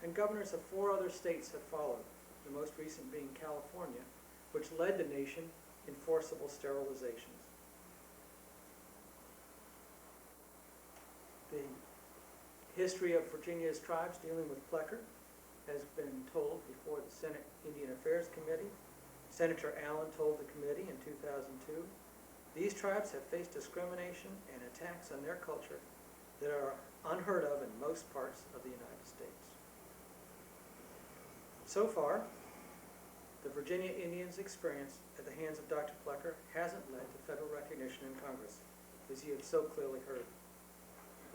and governors of 4 other states have followed, the most recent being California, which led the nation in forcible sterilizations. The history of Virginia's tribes dealing with Plecker has been told before the Senate Indian Affairs Committee. Senator Allen told the committee in 2002, "These tribes have faced discrimination and attacks on their culture that are unheard of in most parts of the United States." So far, the Virginia Indians' experience at the hands of Dr. Plecker hasn't led to federal recognition in Congress, as you have so clearly heard.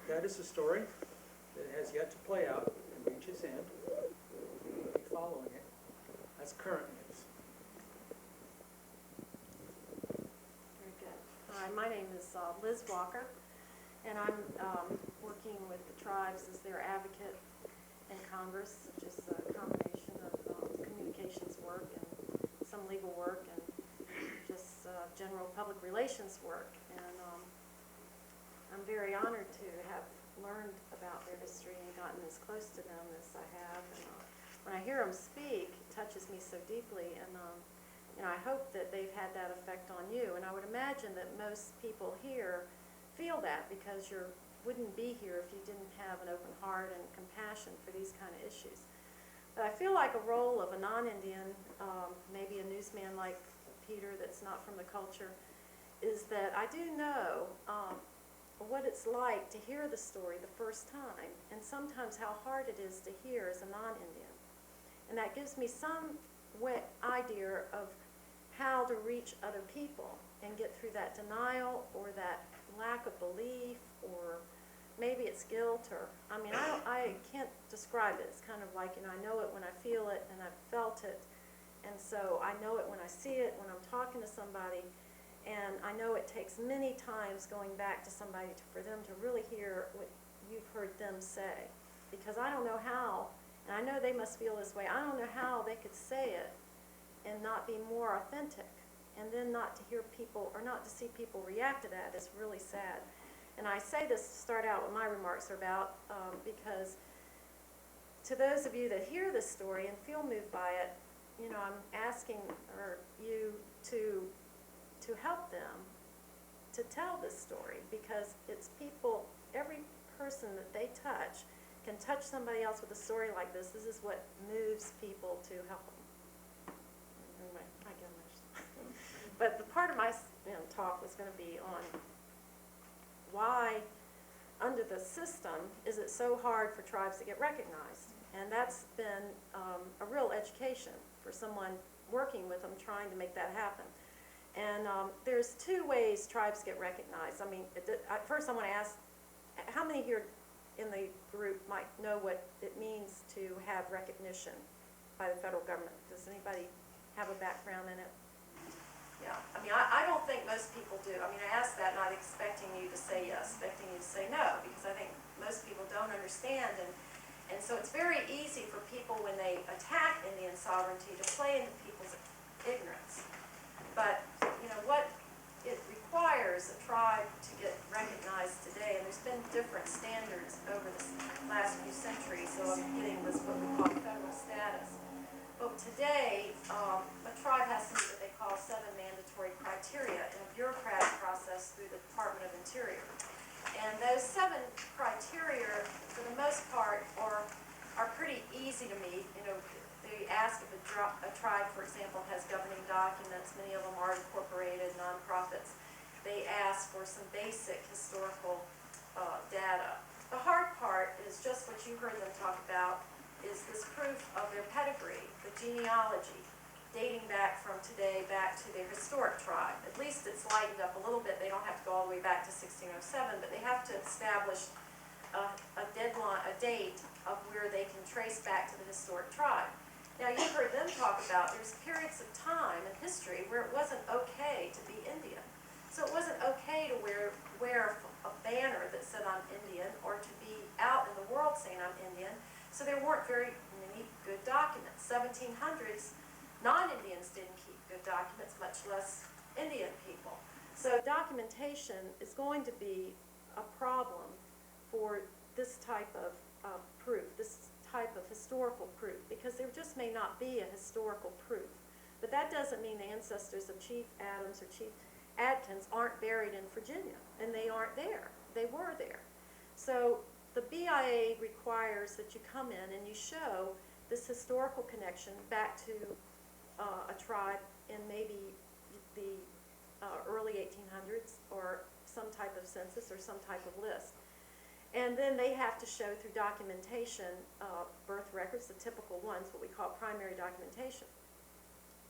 That is a story that has yet to play out and reach its end. We'll be following it. That's current news. Very good. Hi, my name is Liz Walker, and I'm working with the tribes as their advocate in Congress, which is a combination of communications work and some legal work and just general public relations work. And I'm very honored to have learned about their history and gotten as close to them as I have. And when I hear them speak, it touches me so deeply. And I hope that they've had that effect on you. And I would imagine that most people here feel that because you wouldn't be here if you didn't have an open heart and compassion for these kind of issues. But I feel like a role of a non-Indian, maybe a newsman like Peter that's not from the culture, is that I do know what it's like to hear the story the first time, and sometimes how hard it is to hear as a non-Indian. And that gives me some idea of how to reach other people and get through that denial or that lack of belief, or maybe it's guilt, or, I mean, I can't describe it. It's kind of like, I know it when I feel it, and I've felt it, and so I know it when I see it, when I'm talking to somebody, and I know it takes many times going back to somebody for them to really hear what you've heard them say, because I don't know how, and I know they must feel this way, I don't know how they could say it and not be more authentic, and then not to hear people, or not to see people react to that is really sad. And I say this to start out what my remarks are about, because to those of you that hear this story and feel moved by it, I'm asking you to help them to tell this story, because it's people, every person that they touch can touch somebody else with a story like this. This is what moves people to help them. Anyway, I get much. But the part of my talk was going to be on why, under the system, is it so hard for tribes to get recognized? And that's been a real education for someone working with them, trying to make that happen. And there's two ways tribes get recognized. I mean, first I want to ask, how many here in the group might know what it means to have recognition by the federal government? Does anybody have a background in it? Yeah, I mean, I don't think most people do. I mean, I ask that not expecting you to say yes, expecting you to say no, because I think most people don't understand, and so it's very easy for people when they attack Indian sovereignty to play into people's ignorance. But, what it requires a tribe to get recognized today, and there's been different standards over the last few centuries, so I'm getting this what we call federal status. But today, a tribe has to meet what they call 7 mandatory criteria in a bureaucratic process through the Department of Interior. And those 7 criteria, for the most part, are pretty easy to meet. They ask if a tribe, for example, has governing documents. Many of them are incorporated nonprofits. They ask for some basic historical data. The hard part is just what you heard them talk about, is this proof of their pedigree, the genealogy, dating back from today back to their historic tribe. At least it's lightened up a little bit. They don't have to go all the way back to 1607, but they have to establish a deadline, a date of where they can trace back to the historic tribe. Now, you heard them talk about there's periods of time in history where it wasn't okay to be Indian. So it wasn't okay to wear a banner that said I'm Indian, or to be out in the world saying I'm Indian. So there weren't very many good documents. 1700s, non-Indians didn't keep good documents, much less Indian people. So documentation is going to be a problem for this type of proof, this type of historical proof, because there just may not be a historical proof. But that doesn't mean the ancestors of Chief Adams or Chief Adkins aren't buried in Virginia, and they aren't there. They were there. So the BIA requires that you come in and you show this historical connection back to a tribe in maybe the early 1800s, or some type of census or some type of list. And then they have to show through documentation, birth records, the typical ones, what we call primary documentation.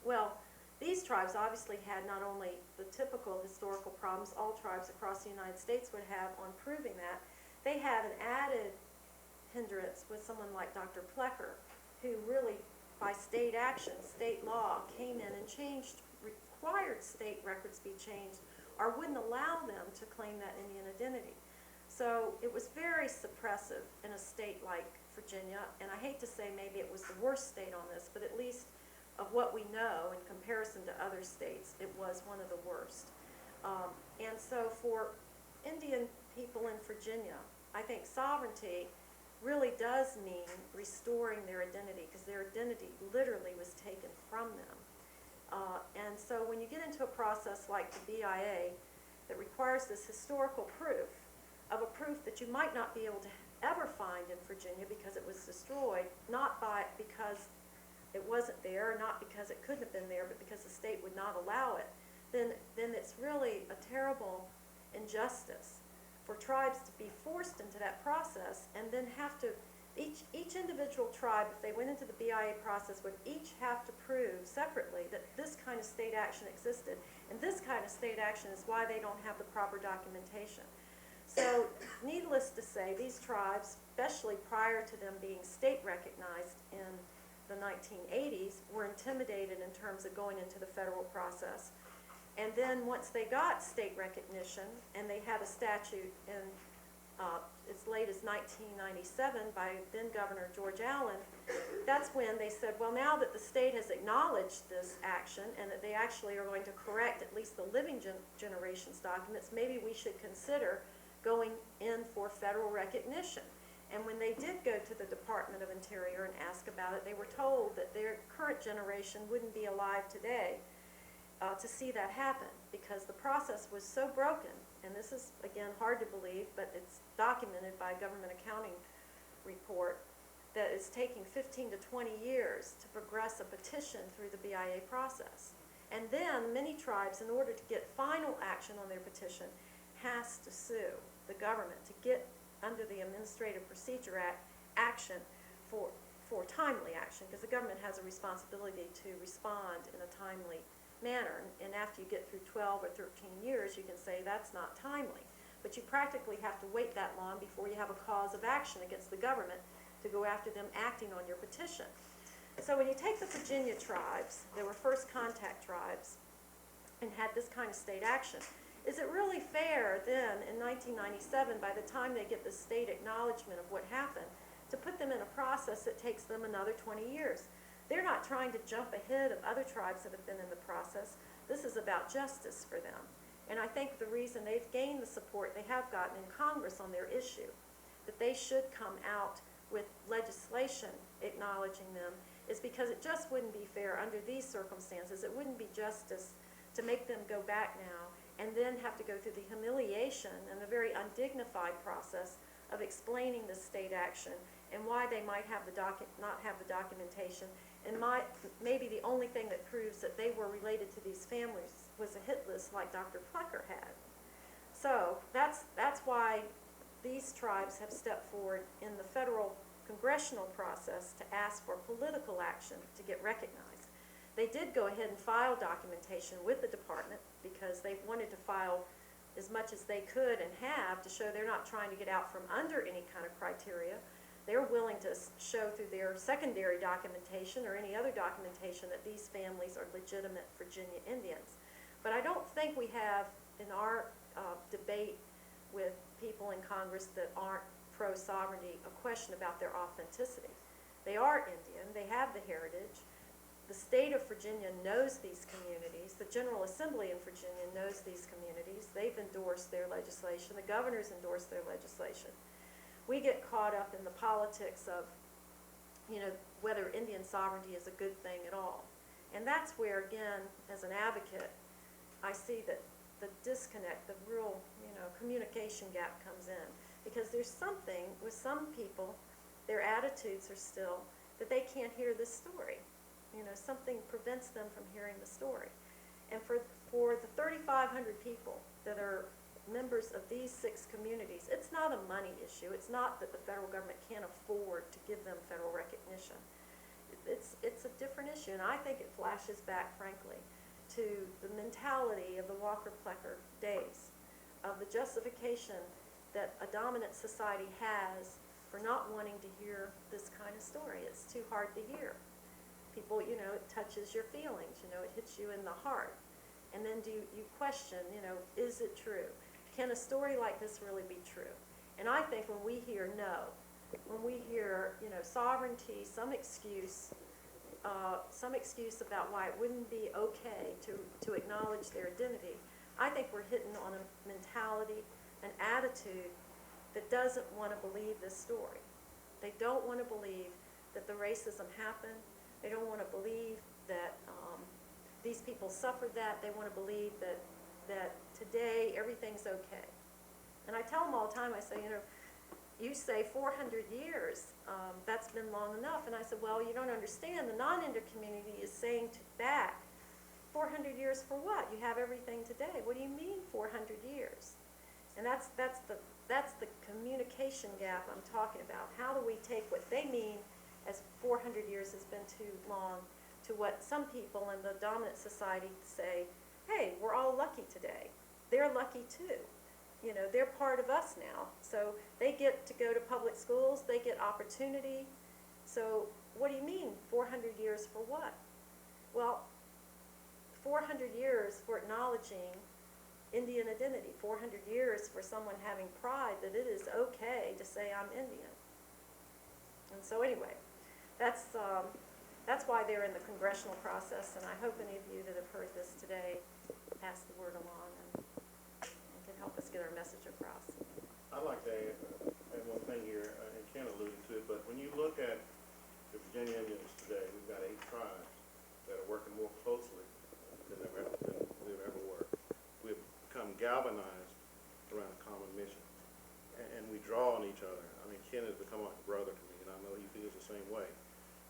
Well, these tribes obviously had not only the typical historical problems all tribes across the United States would have on proving that, they had an added hindrance with someone like Dr. Plecker, who really, by state action, state law, came in and required state records be changed, or wouldn't allow them to claim that Indian identity. So it was very suppressive in a state like Virginia, and I hate to say maybe it was the worst state on this, but at least of what we know in comparison to other states, it was one of the worst. And so for Indian people in Virginia, I think sovereignty really does mean restoring their identity, because their identity literally was taken from them. And so when you get into a process like the BIA that requires this historical proof, of a proof that you might not be able to ever find in Virginia because it was destroyed, not because it wasn't there, not because it couldn't have been there, but because the state would not allow it, then it's really a terrible injustice for tribes to be forced into that process and then have to Each individual tribe, if they went into the BIA process, would each have to prove separately that this kind of state action existed, and this kind of state action is why they don't have the proper documentation. So, needless to say, these tribes, especially prior to them being state recognized in the 1980s, were intimidated in terms of going into the federal process. And then once they got state recognition, and they had a statute in as late as 1997 by then Governor George Allen, that's when they said, well, now that the state has acknowledged this action and that they actually are going to correct at least the living generations documents, maybe we should consider going in for federal recognition. And when they did go to the Department of Interior and ask about it, they were told that their current generation wouldn't be alive today to see that happen, because the process was so broken. And this is, again, hard to believe, but it's documented by a government accounting report, that it's taking 15 to 20 years to progress a petition through the BIA process. And then many tribes, in order to get final action on their petition, has to sue the government to get under the Administrative Procedure Act action for timely action, because the government has a responsibility to respond in a timely manner. And after you get through 12 or 13 years, you can say that's not timely. But you practically have to wait that long before you have a cause of action against the government to go after them acting on your petition. So when you take the Virginia tribes, they were first contact tribes, and had this kind of state action, is it really fair then in 1997, by the time they get the state acknowledgement of what happened, to put them in a process that takes them another 20 years? They're not trying to jump ahead of other tribes that have been in the process. This is about justice for them. And I think the reason they've gained the support they have gotten in Congress on their issue, that they should come out with legislation acknowledging them, is because it just wouldn't be fair under these circumstances. It wouldn't be justice to make them go back now and then have to go through the humiliation and the very undignified process of explaining the state action and why they might have not have the documentation. And maybe the only thing that proves that they were related to these families was a hit list like Dr. Plecker had. So that's why these tribes have stepped forward in the federal congressional process to ask for political action to get recognized. They did go ahead and file documentation with the department because they wanted to file as much as they could and have to show they're not trying to get out from under any kind of criteria. They're willing to show through their secondary documentation or any other documentation that these families are legitimate Virginia Indians. But I don't think we have, in our debate with people in Congress that aren't pro-sovereignty, a question about their authenticity. They are Indian, they have the heritage. The state of Virginia knows these communities. The General Assembly in Virginia knows these communities. They've endorsed their legislation. The governor's endorsed their legislation. We get caught up in the politics of, whether Indian sovereignty is a good thing at all. And that's where, again, as an advocate, I see that the disconnect, the real, communication gap comes in. Because there's something with some people, their attitudes are still that they can't hear this story. Something prevents them from hearing the story. And for the 3,500 people that are members of these 6 communities, it's not a money issue. It's not that the federal government can't afford to give them federal recognition. It's a different issue, and I think it flashes back, frankly, to the mentality of the Walker-Plecker days, of the justification that a dominant society has for not wanting to hear this kind of story. It's too hard to hear. People, it touches your feelings, it hits you in the heart. And then you question, is it true? Can a story like this really be true? And I think when we hear no, when we hear, sovereignty, some excuse about why it wouldn't be okay to acknowledge their identity, I think we're hitting on a mentality, an attitude that doesn't want to believe this story. They don't want to believe that the racism happened. They don't want to believe that these people suffered that. They want to believe that today everything's okay. And I tell them all the time, I say, you say 400 years, that's been long enough. And I said, well, you don't understand. The non-Inder community is saying back, 400 years for what? You have everything today. What do you mean 400 years? And that's the communication gap I'm talking about. How do we take what they mean as 400 years has been too long to what some people in the dominant society say, hey, we're all lucky today. They're lucky too. You know, they're part of us now. So they get to go to public schools, they get opportunity. So what do you mean 400 years for what? Well, 400 years for acknowledging Indian identity, 400 years for someone having pride that it is okay to say I'm Indian. And so anyway, that's why they're in the congressional process, and I hope any of you that have heard this today pass the word along and can help us get our message across. I'd like to add one thing here, and Ken alluded to it, but when you look at the Virginia Indians today, we've got 8 tribes that are working more closely than they've ever worked. We've become galvanized around a common mission, and we draw on each other. I mean, Ken has become like a brother to me, and I know he feels the same way.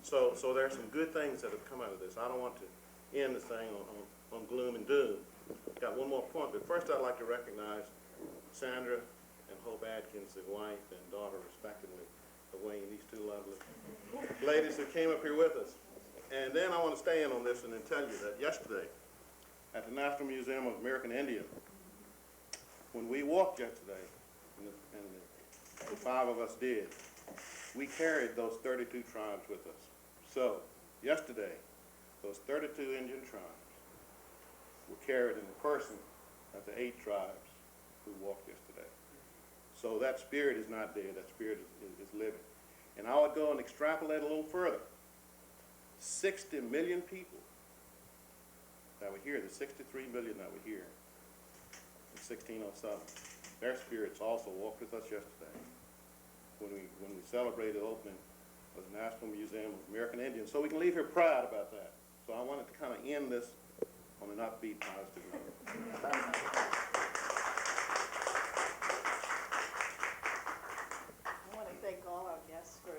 So there are some good things that have come out of this. I don't want to end this thing on gloom and doom. Got one more point, but first I'd like to recognize Sandra and Hope Adkins, the wife and daughter respectively of Wayne, these 2 lovely ladies who came up here with us. And then I want to stay in on this and then tell you that yesterday at the National Museum of American Indian, when we walked yesterday, and the 5 of us did, we carried those 32 tribes with us. So yesterday, those 32 Indian tribes were carried in the person of the 8 tribes who walked yesterday. So that spirit is not dead, that spirit is living. And I would go and extrapolate a little further. 60 million people that were here, the 63 million that were here in 1607, their spirits also walked with us yesterday when we celebrated the opening of the National Museum of American Indians. So we can leave here proud about that. So I wanted to kind of end this on an upbeat, positive note. I want to thank all our guests for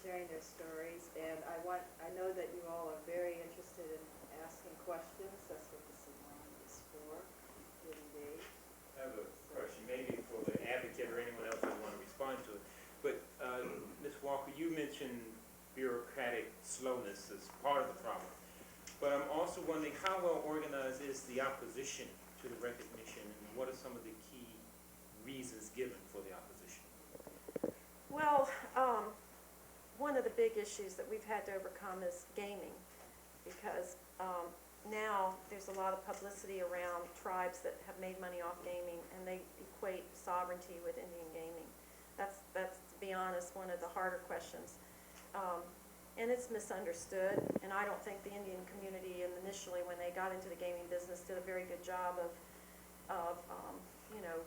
sharing their stories, and I know that you all are very interested in asking questions. That's what the salon is for, to engage. I have a question, maybe for the advocate or anyone else who want to respond to it. But Ms. Walker, you mentioned bureaucratic slowness as part of the problem. But I'm also wondering how well organized is the opposition to the recognition, and what are some of the key reasons given for the opposition? Well, one of the big issues that we've had to overcome is gaming, because now there's a lot of publicity around tribes that have made money off gaming, and they equate sovereignty with Indian gaming. That's to be honest, one of the harder questions. And it's misunderstood, and I don't think the Indian community initially, when they got into the gaming business, did a very good job of you know,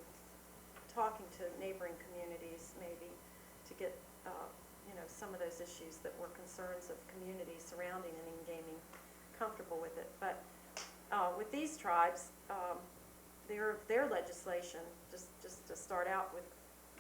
talking to neighboring communities maybe to get you know, some of those issues that were concerns of communities surrounding Indian gaming comfortable with it. But with these tribes, their legislation, just to start out with,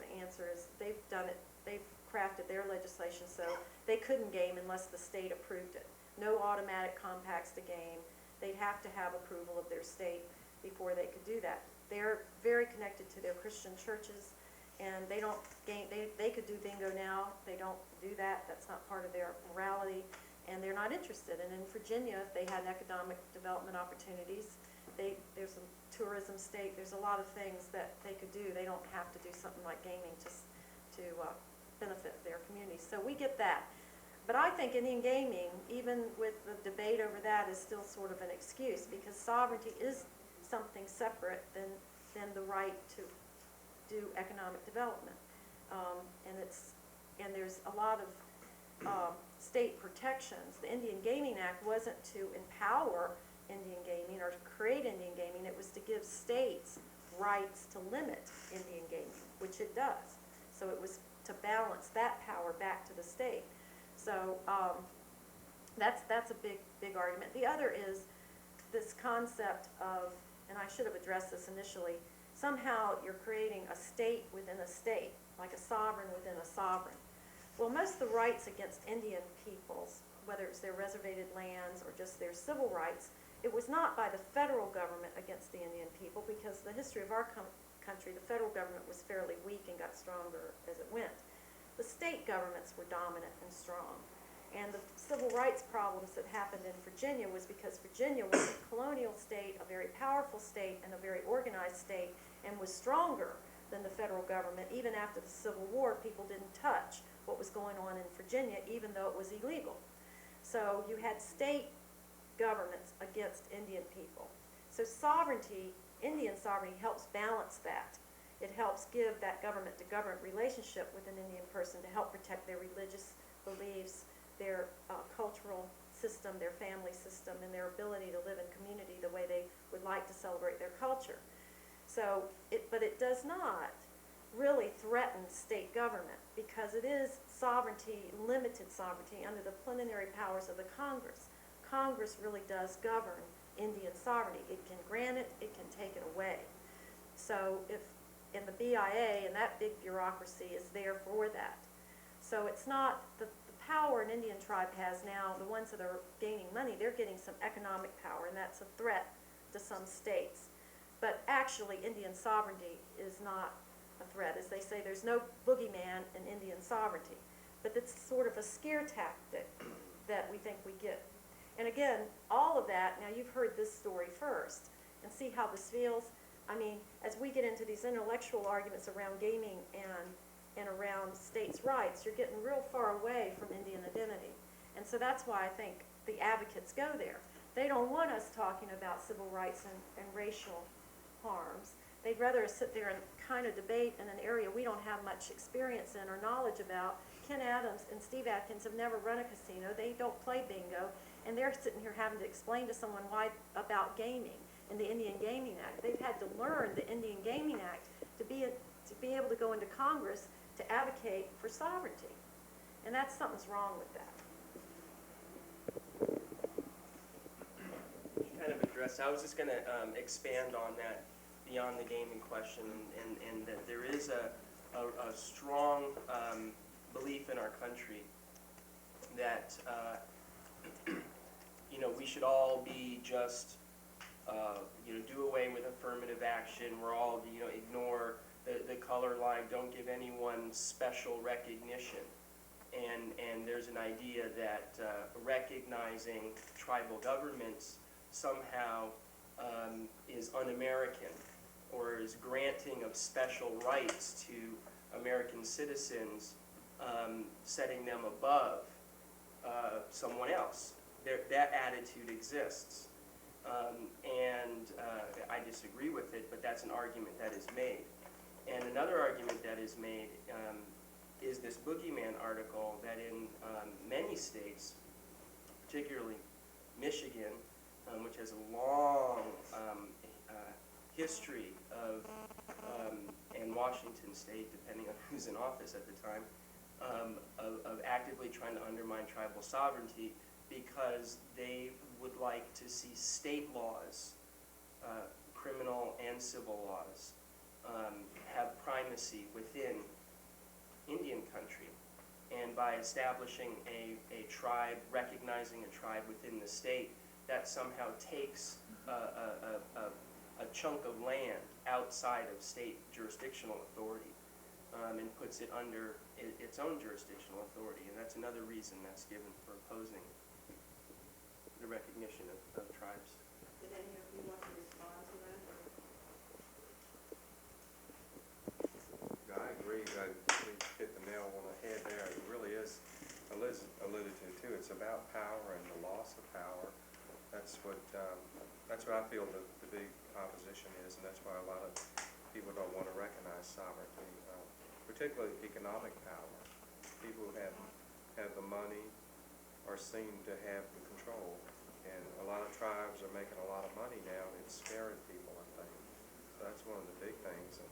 the answer is they've done it. They've crafted their legislation so they couldn't game unless the state approved it. No automatic compacts to game. They'd have to have approval of their state before they could do that. They're very connected to their Christian churches, and they don't game. They could do bingo now. They don't do that. That's not part of their morality, and they're not interested. And in Virginia, if they had economic development opportunities, there's a tourism state. There's a lot of things that they could do. They don't have to do something like gaming to benefit their community. So we get that. But I think Indian gaming, even with the debate over that, is still sort of an excuse, because sovereignty is something separate than the right to do economic development. And there's a lot of state protections. The Indian Gaming Act wasn't to empower Indian gaming or to create Indian gaming. It was to give states rights to limit Indian gaming, which it does. So it was to balance that power back to the state. So that's a big argument. The other is this concept of, and I should have addressed this initially, somehow you're creating a state within a state, like a sovereign within a sovereign. Well, most of the rights against Indian peoples, whether it's their reservated lands or just their civil rights, it was not by the federal government against the Indian people, because the history of our country. The federal government was fairly weak and got stronger as it went. The state governments were dominant and strong. And the civil rights problems that happened in Virginia was because Virginia was a colonial state, a very powerful state, and a very organized state, and was stronger than the federal government. Even after the Civil War, people didn't touch what was going on in Virginia, even though it was illegal. So you had state governments against Indian people. So sovereignty, Indian sovereignty, helps balance that. It helps give that government-to-government relationship with an Indian person to help protect their religious beliefs, their cultural system, their family system, and their ability to live in community the way they would like to celebrate their culture. So, but it does not really threaten state government because it is sovereignty, limited sovereignty under the plenary powers of the Congress. Congress really does govern Indian sovereignty. It can grant it, it can take it away. So if in the BIA, and that big bureaucracy is there for that. So it's not the power an Indian tribe has now, the ones that are gaining money, they're getting some economic power, and that's a threat to some states. But actually, Indian sovereignty is not a threat. As they say, there's no boogeyman in Indian sovereignty. But it's sort of a scare tactic that we think we get. And again, all of that, now you've heard this story first, and see how this feels. I mean, as we get into these intellectual arguments around gaming and around states' rights, you're getting real far away from Indian identity. And so that's why I think the advocates go there. They don't want us talking about civil rights and racial harms. They'd rather sit there and kind of debate in an area we don't have much experience in or knowledge about. Ken Adams and Steve Adkins have never run a casino. They don't play bingo. And they're sitting here having to explain to someone why about gaming and the Indian Gaming Act. They've had to learn the Indian Gaming Act to be able to go into Congress to advocate for sovereignty. And that's something's wrong with that. Kind of address, I was just going to expand on that beyond the gaming question, and that there is a strong belief in our country that we should all be just do away with affirmative action. We're all ignore the color line, don't give anyone special recognition. And there's an idea that recognizing tribal governments somehow is un-American, or is granting of special rights to American citizens, setting them above someone else. That attitude exists. And I disagree with it, but that's an argument that is made. And another argument that is made is this boogeyman article that in many states, particularly Michigan, which has a long history of, and Washington State, depending on who's in office at the time, of actively trying to undermine tribal sovereignty because they would like to see state laws, criminal and civil laws, have primacy within Indian country. And by establishing a tribe, recognizing a tribe within the state, that somehow takes a chunk of land outside of state jurisdictional authority and puts it under its own jurisdictional authority. And that's another reason that's given for opposing the recognition of tribes. Did any of you want to respond to that? I agree. We hit the nail on the head there. It really is, Liz alluded to it too, it's about power and the loss of power. That's what I feel the big opposition is, and that's why a lot of people don't want to recognize sovereignty, particularly economic power. People who have the money are seen to have the control, and a lot of tribes are making a lot of money now, and it's scaring people, I think. So that's one of the big things. And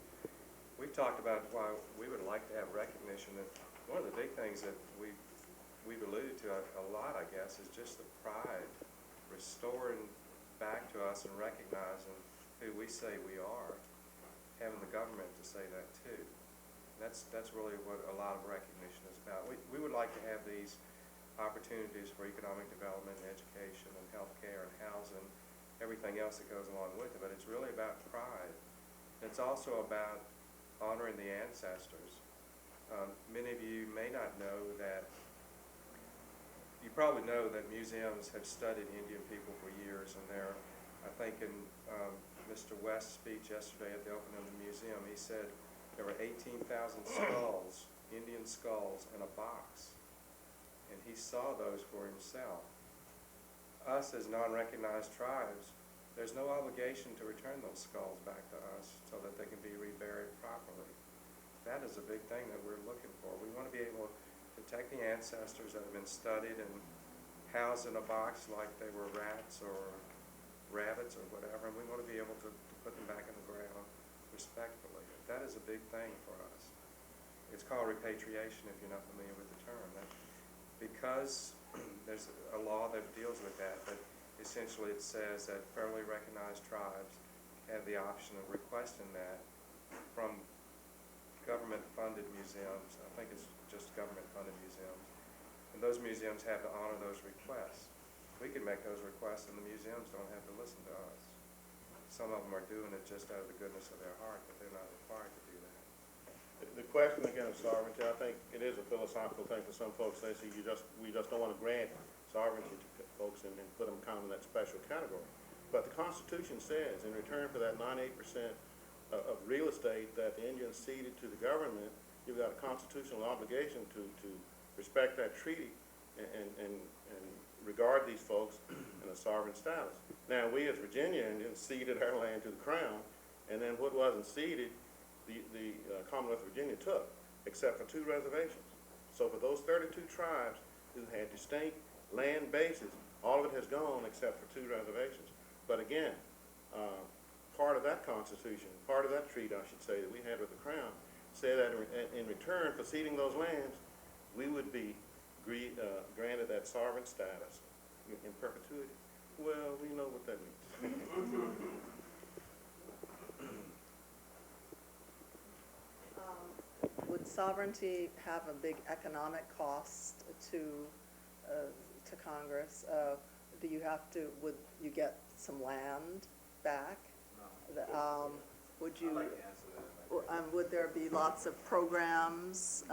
we've talked about why we would like to have recognition. That one of the big things that we've alluded to a lot, I guess, is just the pride, restoring back to us and recognizing who we say we are, having the government to say that too. That's really what a lot of recognition is about. We would like to have these opportunities for economic development, and education, and healthcare, and housing, everything else that goes along with it. But it's really about pride It's also about honoring the ancestors. Many of you may not know that, you probably know that museums have studied Indian people for years, and they're, I think in Mr. West's speech yesterday at the opening of the museum, he said there were 18,000 skulls, Indian skulls, in a box, and he saw those for himself. Us as non-recognized tribes, there's no obligation to return those skulls back to us so that they can be reburied properly. That is a big thing that we're looking for. We want to be able to take the ancestors that have been studied and housed in a box like they were rats or rabbits or whatever, and we want to be able to put them back in the ground respectfully. That is a big thing for us. It's called repatriation, if you're not familiar with the term. Because there's a law that deals with that, but essentially it says that federally recognized tribes have the option of requesting that from government-funded museums. I think it's just government-funded museums. And those museums have to honor those requests. We can make those requests and the museums don't have to listen to us. Some of them are doing it just out of the goodness of their heart, but they're not required to do that. The question again of sovereignty, I think it is a philosophical thing for some folks. They say we just don't want to grant sovereignty to folks and put them kind of in that special category. But the Constitution says in return for that 98% of real estate that the Indians ceded to the government, you've got a constitutional obligation to respect that treaty and regard these folks in a sovereign status. Now, we as Virginia Indians ceded our land to the Crown, and then what wasn't ceded, the Commonwealth of Virginia took, except for 2 reservations. So for those 32 tribes who had distinct land bases, all of it has gone except for 2 reservations. But again, part of that Constitution, part of that treaty, I should say, that we had with the Crown, said that in return for ceding those lands, we would be granted that sovereign status in perpetuity. Well, we know what that means. Would sovereignty have a big economic cost to Congress? Do you have to, would you get some land back? No. Would you? I'd like to answer that. Would there be lots of programs,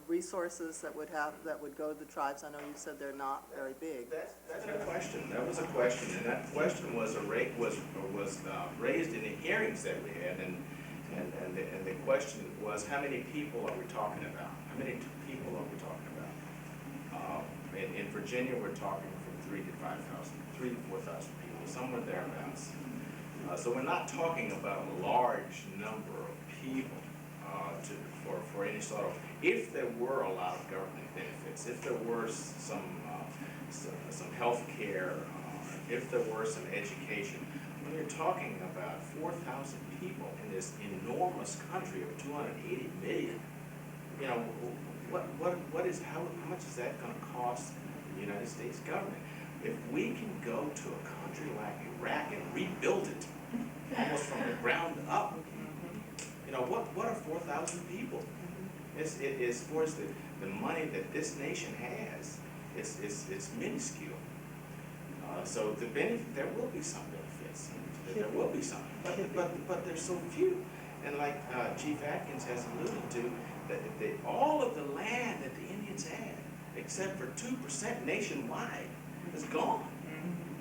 resources that would go to the tribes? I know you said they're not very big. That's a question. That was a question, and that question was raised in the hearings that we had, and the question was, how many people are we talking about? How many people are we talking about? In Virginia, we're talking from 3,000 to 4,000 people, somewhere thereabouts. So we're not talking about a large number of people for any sort of, if there were a lot of government benefits, if there were some health care, if there were some education, when you're talking about 4,000 people in this enormous country of 280 million, you know, how much is that going to cost the United States government? If we can go to a country like Iraq and rebuild it almost from the ground up, you know, what are 4,000 people? As far as the money that this nation has, it's minuscule. So there will be some benefits. There will be some, but there's so few. And like Chief Adkins has alluded to, that all of the land that the Indians had, except for 2% nationwide, is gone.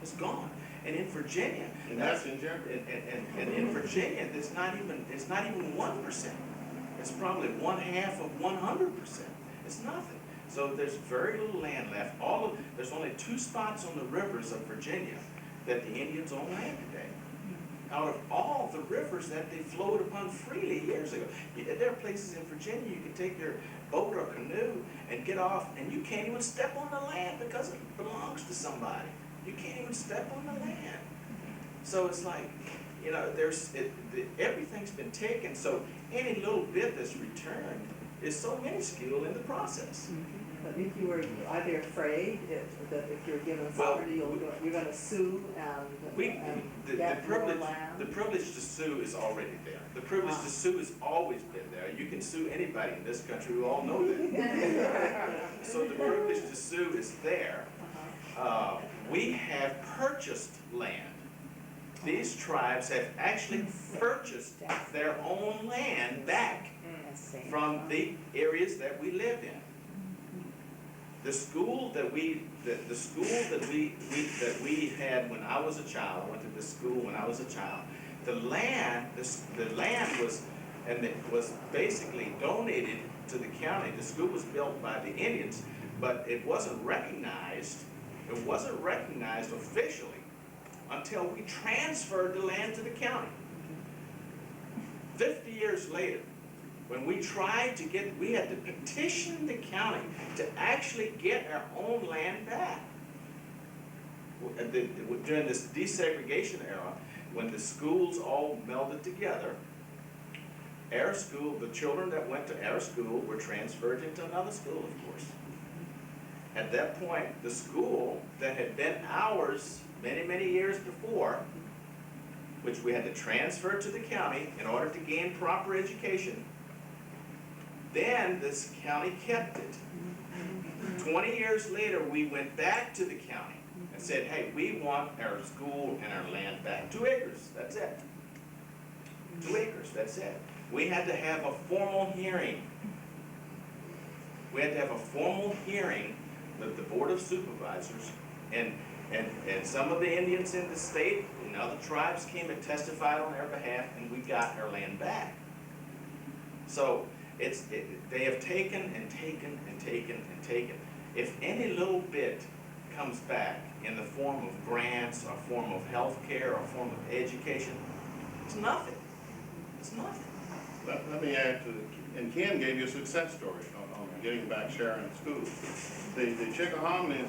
It's gone. And in Virginia, And that's in jeopardy. and in Virginia, it's not even 1%. It's probably 1/2 of 100%. It's nothing. So there's very little land left. There's only 2 spots on the rivers of Virginia that the Indians own land today. Out of all the rivers that they flowed upon freely years ago. There are places in Virginia you can take your boat or canoe and get off, and you can't even step on the land because it belongs to somebody. You can't even step on the land. So it's like, you know, everything's been taken, so any little bit that's returned is so minuscule in the process. But if you were, are they afraid that if you're given sovereignty, you're going to sue and get more land? The privilege to sue is already there. The privilege to sue has always been there. You can sue anybody in this country. We all know that. So the privilege to sue is there. We have purchased land these tribes have actually purchased their own land back from the areas that we lived in. The school that we had when I was a child, I went to this school when I was a child, the land was basically donated to the county. The school was built by the Indians, but it wasn't recognized officially until we transferred the land to the county. 50 years later, when we tried to we had to petition the county to actually get our own land back. During this desegregation era, when the schools all melded together, our school, the children that went to our school were transferred into another school, of course. At that point, the school that had been ours many, many years before, which we had to transfer to the county in order to gain proper education, then this county kept it. 20 years later, we went back to the county and said, hey, we want our school and our land back. 2 acres, that's it. 2 acres, that's it. We had to have a formal hearing. We had to have a formal hearing with the Board of Supervisors, and some of the Indians in the state and other tribes came and testified on our behalf, and we got our land back. So they have taken and taken and taken and taken. If any little bit comes back in the form of grants, or form of health care, or form of education, it's nothing. It's nothing. Let me add to, and Ken gave you a success story on getting back Sharon School. The Chickahominy,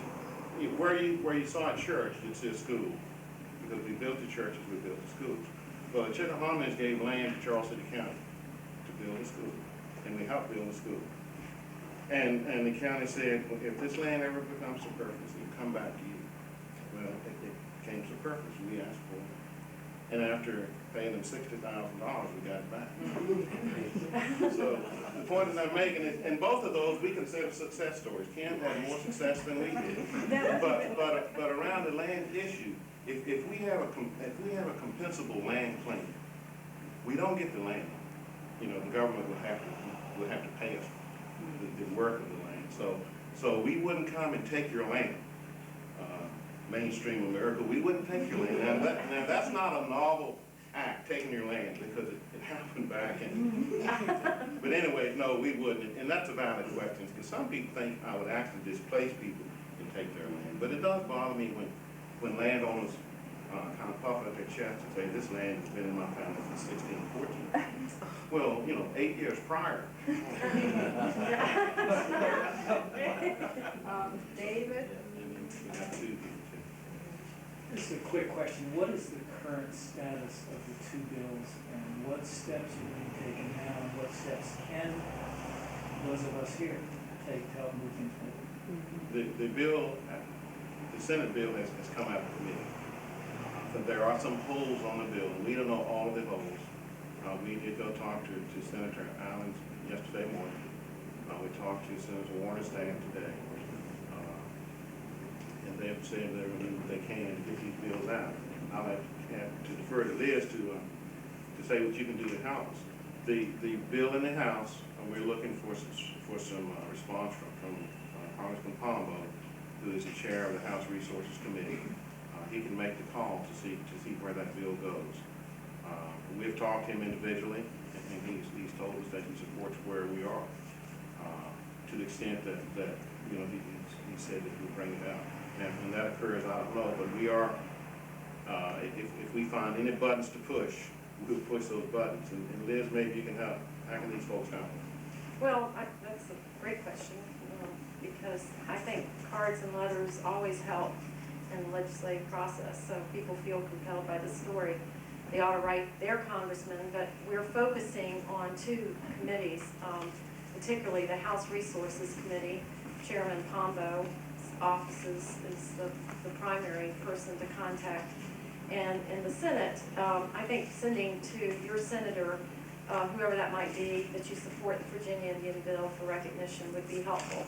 where you saw a church, it's his school. Because we built the churches, we built the schools. Well, the Chickahominy gave land to Charles City County to build a school. And we helped build a school. And the county said, well, if this land ever becomes superfluous, it'll come back to you. Well, it came superfluous, we asked for it. And after paying them $60,000, we got it back. So the point that I'm making is, and both of those we consider success stories. Ken had more success than we did. But around the land issue, if we have a compensable land claim, we don't get the land. You know, the government would have to pay us the work of the land. So we wouldn't come and take your land. Mainstream America, we wouldn't take your land. Now that's not a novel act, taking your land, because it happened back in. But anyway, no, we wouldn't. And that's a valid question, because some people think I would actually displace people and take their land. But it does bother me when landowners kind of puff up their chest and say, this land has been in my family since 1614. Well, you know, 8 years prior. David? This is a quick question. What is the current status of the 2 bills, and what steps are being taken now, and what steps can those of us here take to help move things forward? The bill, the Senate bill has come out of committee. But there are some holes on the bill, and we don't know all of the holes. We did go talk to Senator Allen yesterday morning. We talked to Senator Warner's staff today. And they have said they're going to do what they can to get these bills out. I'll have to defer to Liz to say what you can do to help us. The bill in the House, we're looking for some response from Congressman Pombo, who is the chair of the House Resources Committee. He can make the call to see where that bill goes. We've talked to him individually, and he's told us that he supports where we are, to the extent that you know he said that he'll bring it out. Now, when that occurs, I don't know, but we are. If we find any buttons to push, we'll push those buttons. And Liz, maybe you can help. How can these folks help? Well, that's a great question, because I think cards and letters always help in the legislative process, so people feel compelled by the story. They ought to write their congressman, but we're focusing on 2 committees, particularly the House Resources Committee. Chairman Pombo's offices is the primary person to contact. And in the Senate, I think sending to your senator, whoever that might be, that you support the Virginian Indian Bill for recognition would be helpful.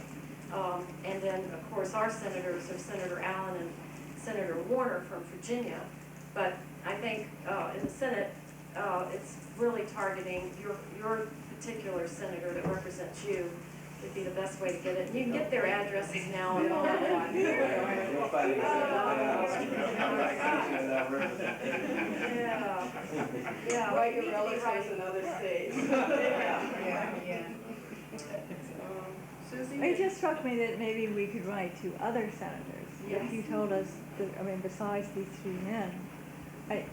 And then, of course, our senators are Senator Allen and Senator Warner from Virginia. But I think in the Senate, it's really targeting your particular senator that represents you would be the best way to get it. You can get their addresses now and all that. Yeah. Well, your relatives in other states. Yeah. Susie? It just struck me that maybe we could write to other senators. Yes. If you told us, that, I mean, besides these three men, it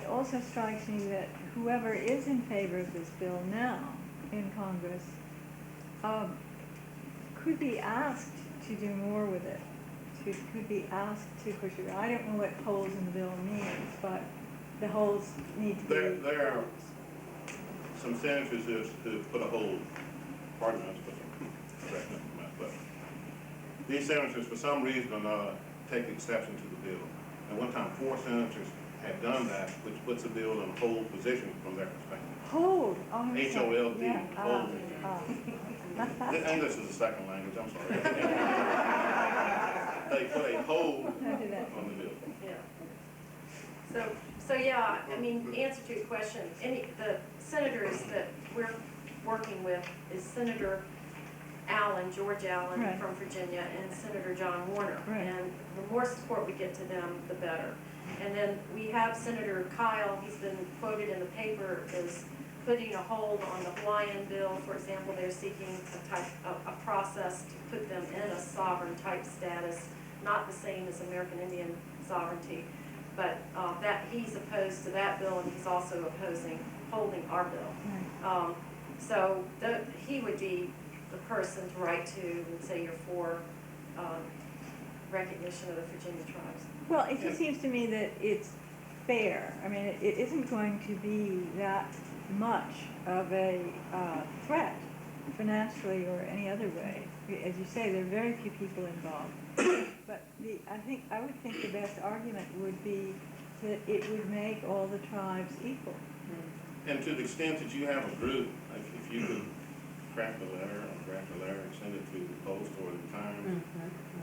also strikes me that whoever is in favor of this bill now in Congress could be asked to do more with it. Could be asked to push it. I don't know what holes in the bill means, but the holes need to be. There are some senators who put a hold, pardon me, but these senators, for some reason or another, take exception to the bill. At one time, 4 senators had done that, which puts the bill in a hold position from their perspective. Hold. Oh, H-O-L-D, yeah. hold. English is a second language, I'm sorry. They put a hold on the bill. Yeah. So yeah, I mean, answer to your question, the senators that we're working with is Senator George Allen Right. from Virginia, and Senator John Warner. Right. And the more support we get to them, the better. And then we have Senator Kyle, he's been quoted in the paper as putting a hold on the Hawaiian bill. For example, they're seeking a process to put them in a sovereign type status, not the same as American Indian sovereignty, but that he's opposed to that bill, and he's also holding our bill. So he would be the person to write to and say you're for recognition of the Virginia tribes. Well, it just seems to me that it's fair. I mean, it isn't going to be that much of a threat financially or any other way. As you say, there are very few people involved. But I would think the best argument would be that it would make all the tribes equal. And to the extent that you have a group, if you could draft a letter and send it to the Post or the Times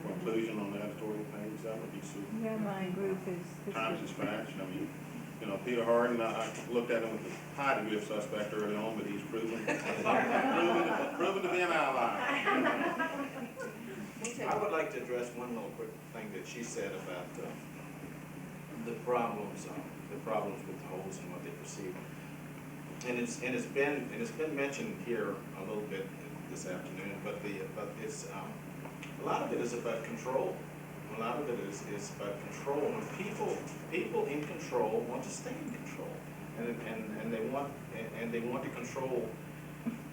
for inclusion on the editorial page, that would be super. Yeah, my group is. Times Dispatch, I mean, you know, Peter Hardin, I looked at him with a high degree of suspect early on, but he's proven to be an ally. I would like to address one little quick thing that she said about the problems with the holes and what they perceive. And it's been mentioned here a little bit this afternoon, but it's a lot of it is about control. A lot of it is about control. When people in control want to stay in control, and they want to control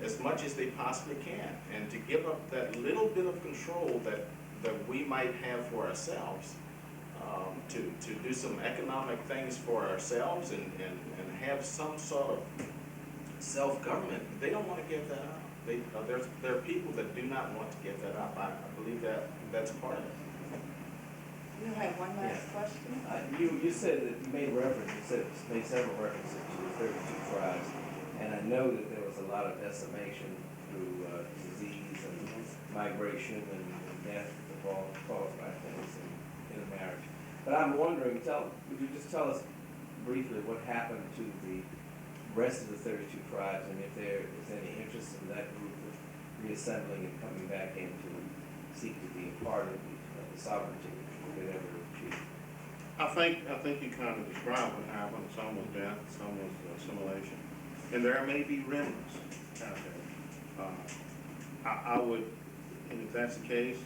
as much as they possibly can, and to give up that little bit of control that we might have for ourselves, to do some economic things for ourselves and have some sort of self-government. They don't want to give that up. There are people that do not want to give that up. I believe that's part of it. You have one last question? You said that you made several references to the 32 tribes, and I know that there was a lot of decimation through disease and migration and death caused by things in a marriage. But I'm wondering, would you just tell us briefly what happened to the rest of the 32 tribes, and if there is any interest in that group of reassembling and coming back in to seek to be a part of the sovereignty that they ever achieved? I think you kind of described what happened. Some was death, some was assimilation, and there may be remnants out there. I would, and if that's the case,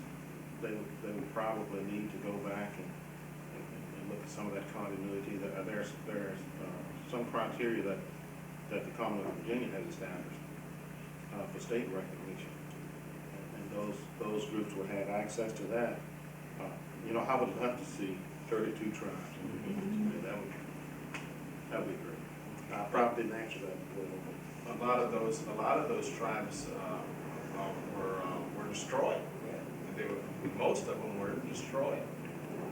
they would probably need to go back and look at some of that continuity. There's some criteria that the Commonwealth of Virginia has established for state recognition, and those groups would have access to that. You know, I would love to see 32 tribes. That would be great. I probably didn't answer that before. A lot of those tribes were destroyed. Most of them were destroyed.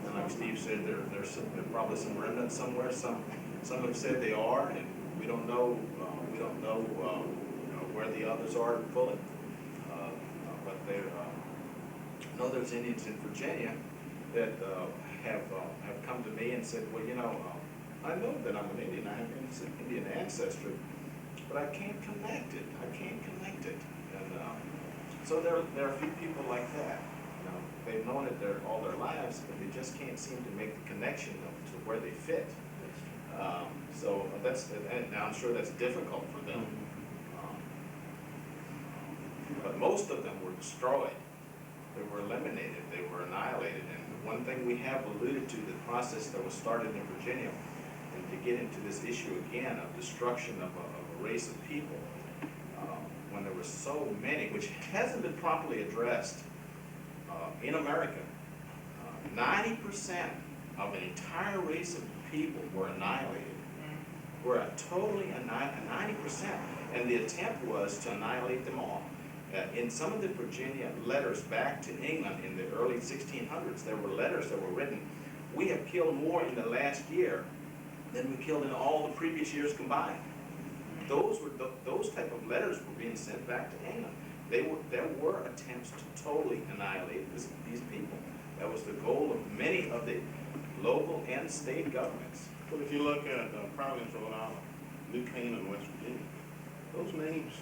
And like Steve said, there's probably some remnants somewhere. Some have said they are, and we don't know where the others are fully. But I know there's Indians in Virginia that have come to me and said, well, I know that I'm an Indian, I have Indian ancestry, but I can't connect it. I can't connect it. And so there are a few people like that. You know, they've known it all their lives, but they just can't seem to make the connection to where they fit. So and I'm sure that's difficult for them. But most of them were destroyed. They were eliminated. They were annihilated. And one thing we have alluded to, the process that was started in Virginia, and to get into this issue again of destruction of a race of people, when there were so many, which hasn't been properly addressed in America. 90% of an entire race of people were annihilated. Were totally 90%. And the attempt was to annihilate them all. In some of the Virginia letters back to England in the early 1600s, there were letters that were written, we have killed more in the last year than we killed in all the previous years combined. Those type of letters were being sent back to England. There were attempts to totally annihilate these people. That was the goal of many of the local and state governments. Well, if you look at Providence, Rhode Island, New Canaan, West Virginia, those names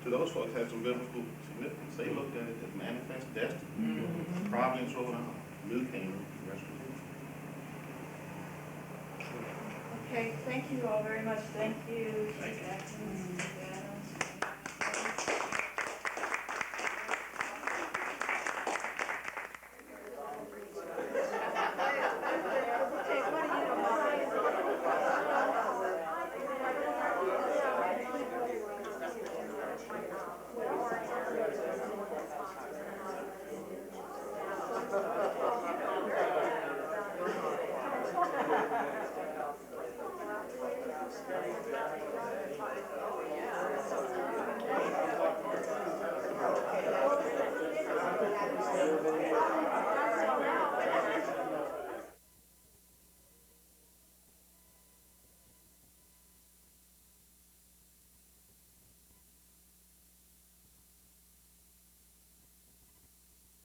to those folks had some biblical significance. They looked at it as manifest destiny. Providence, Rhode Island, New Canaan, West Virginia. Okay, thank you all very much. Thank you. Thank you. Adkins, Adams.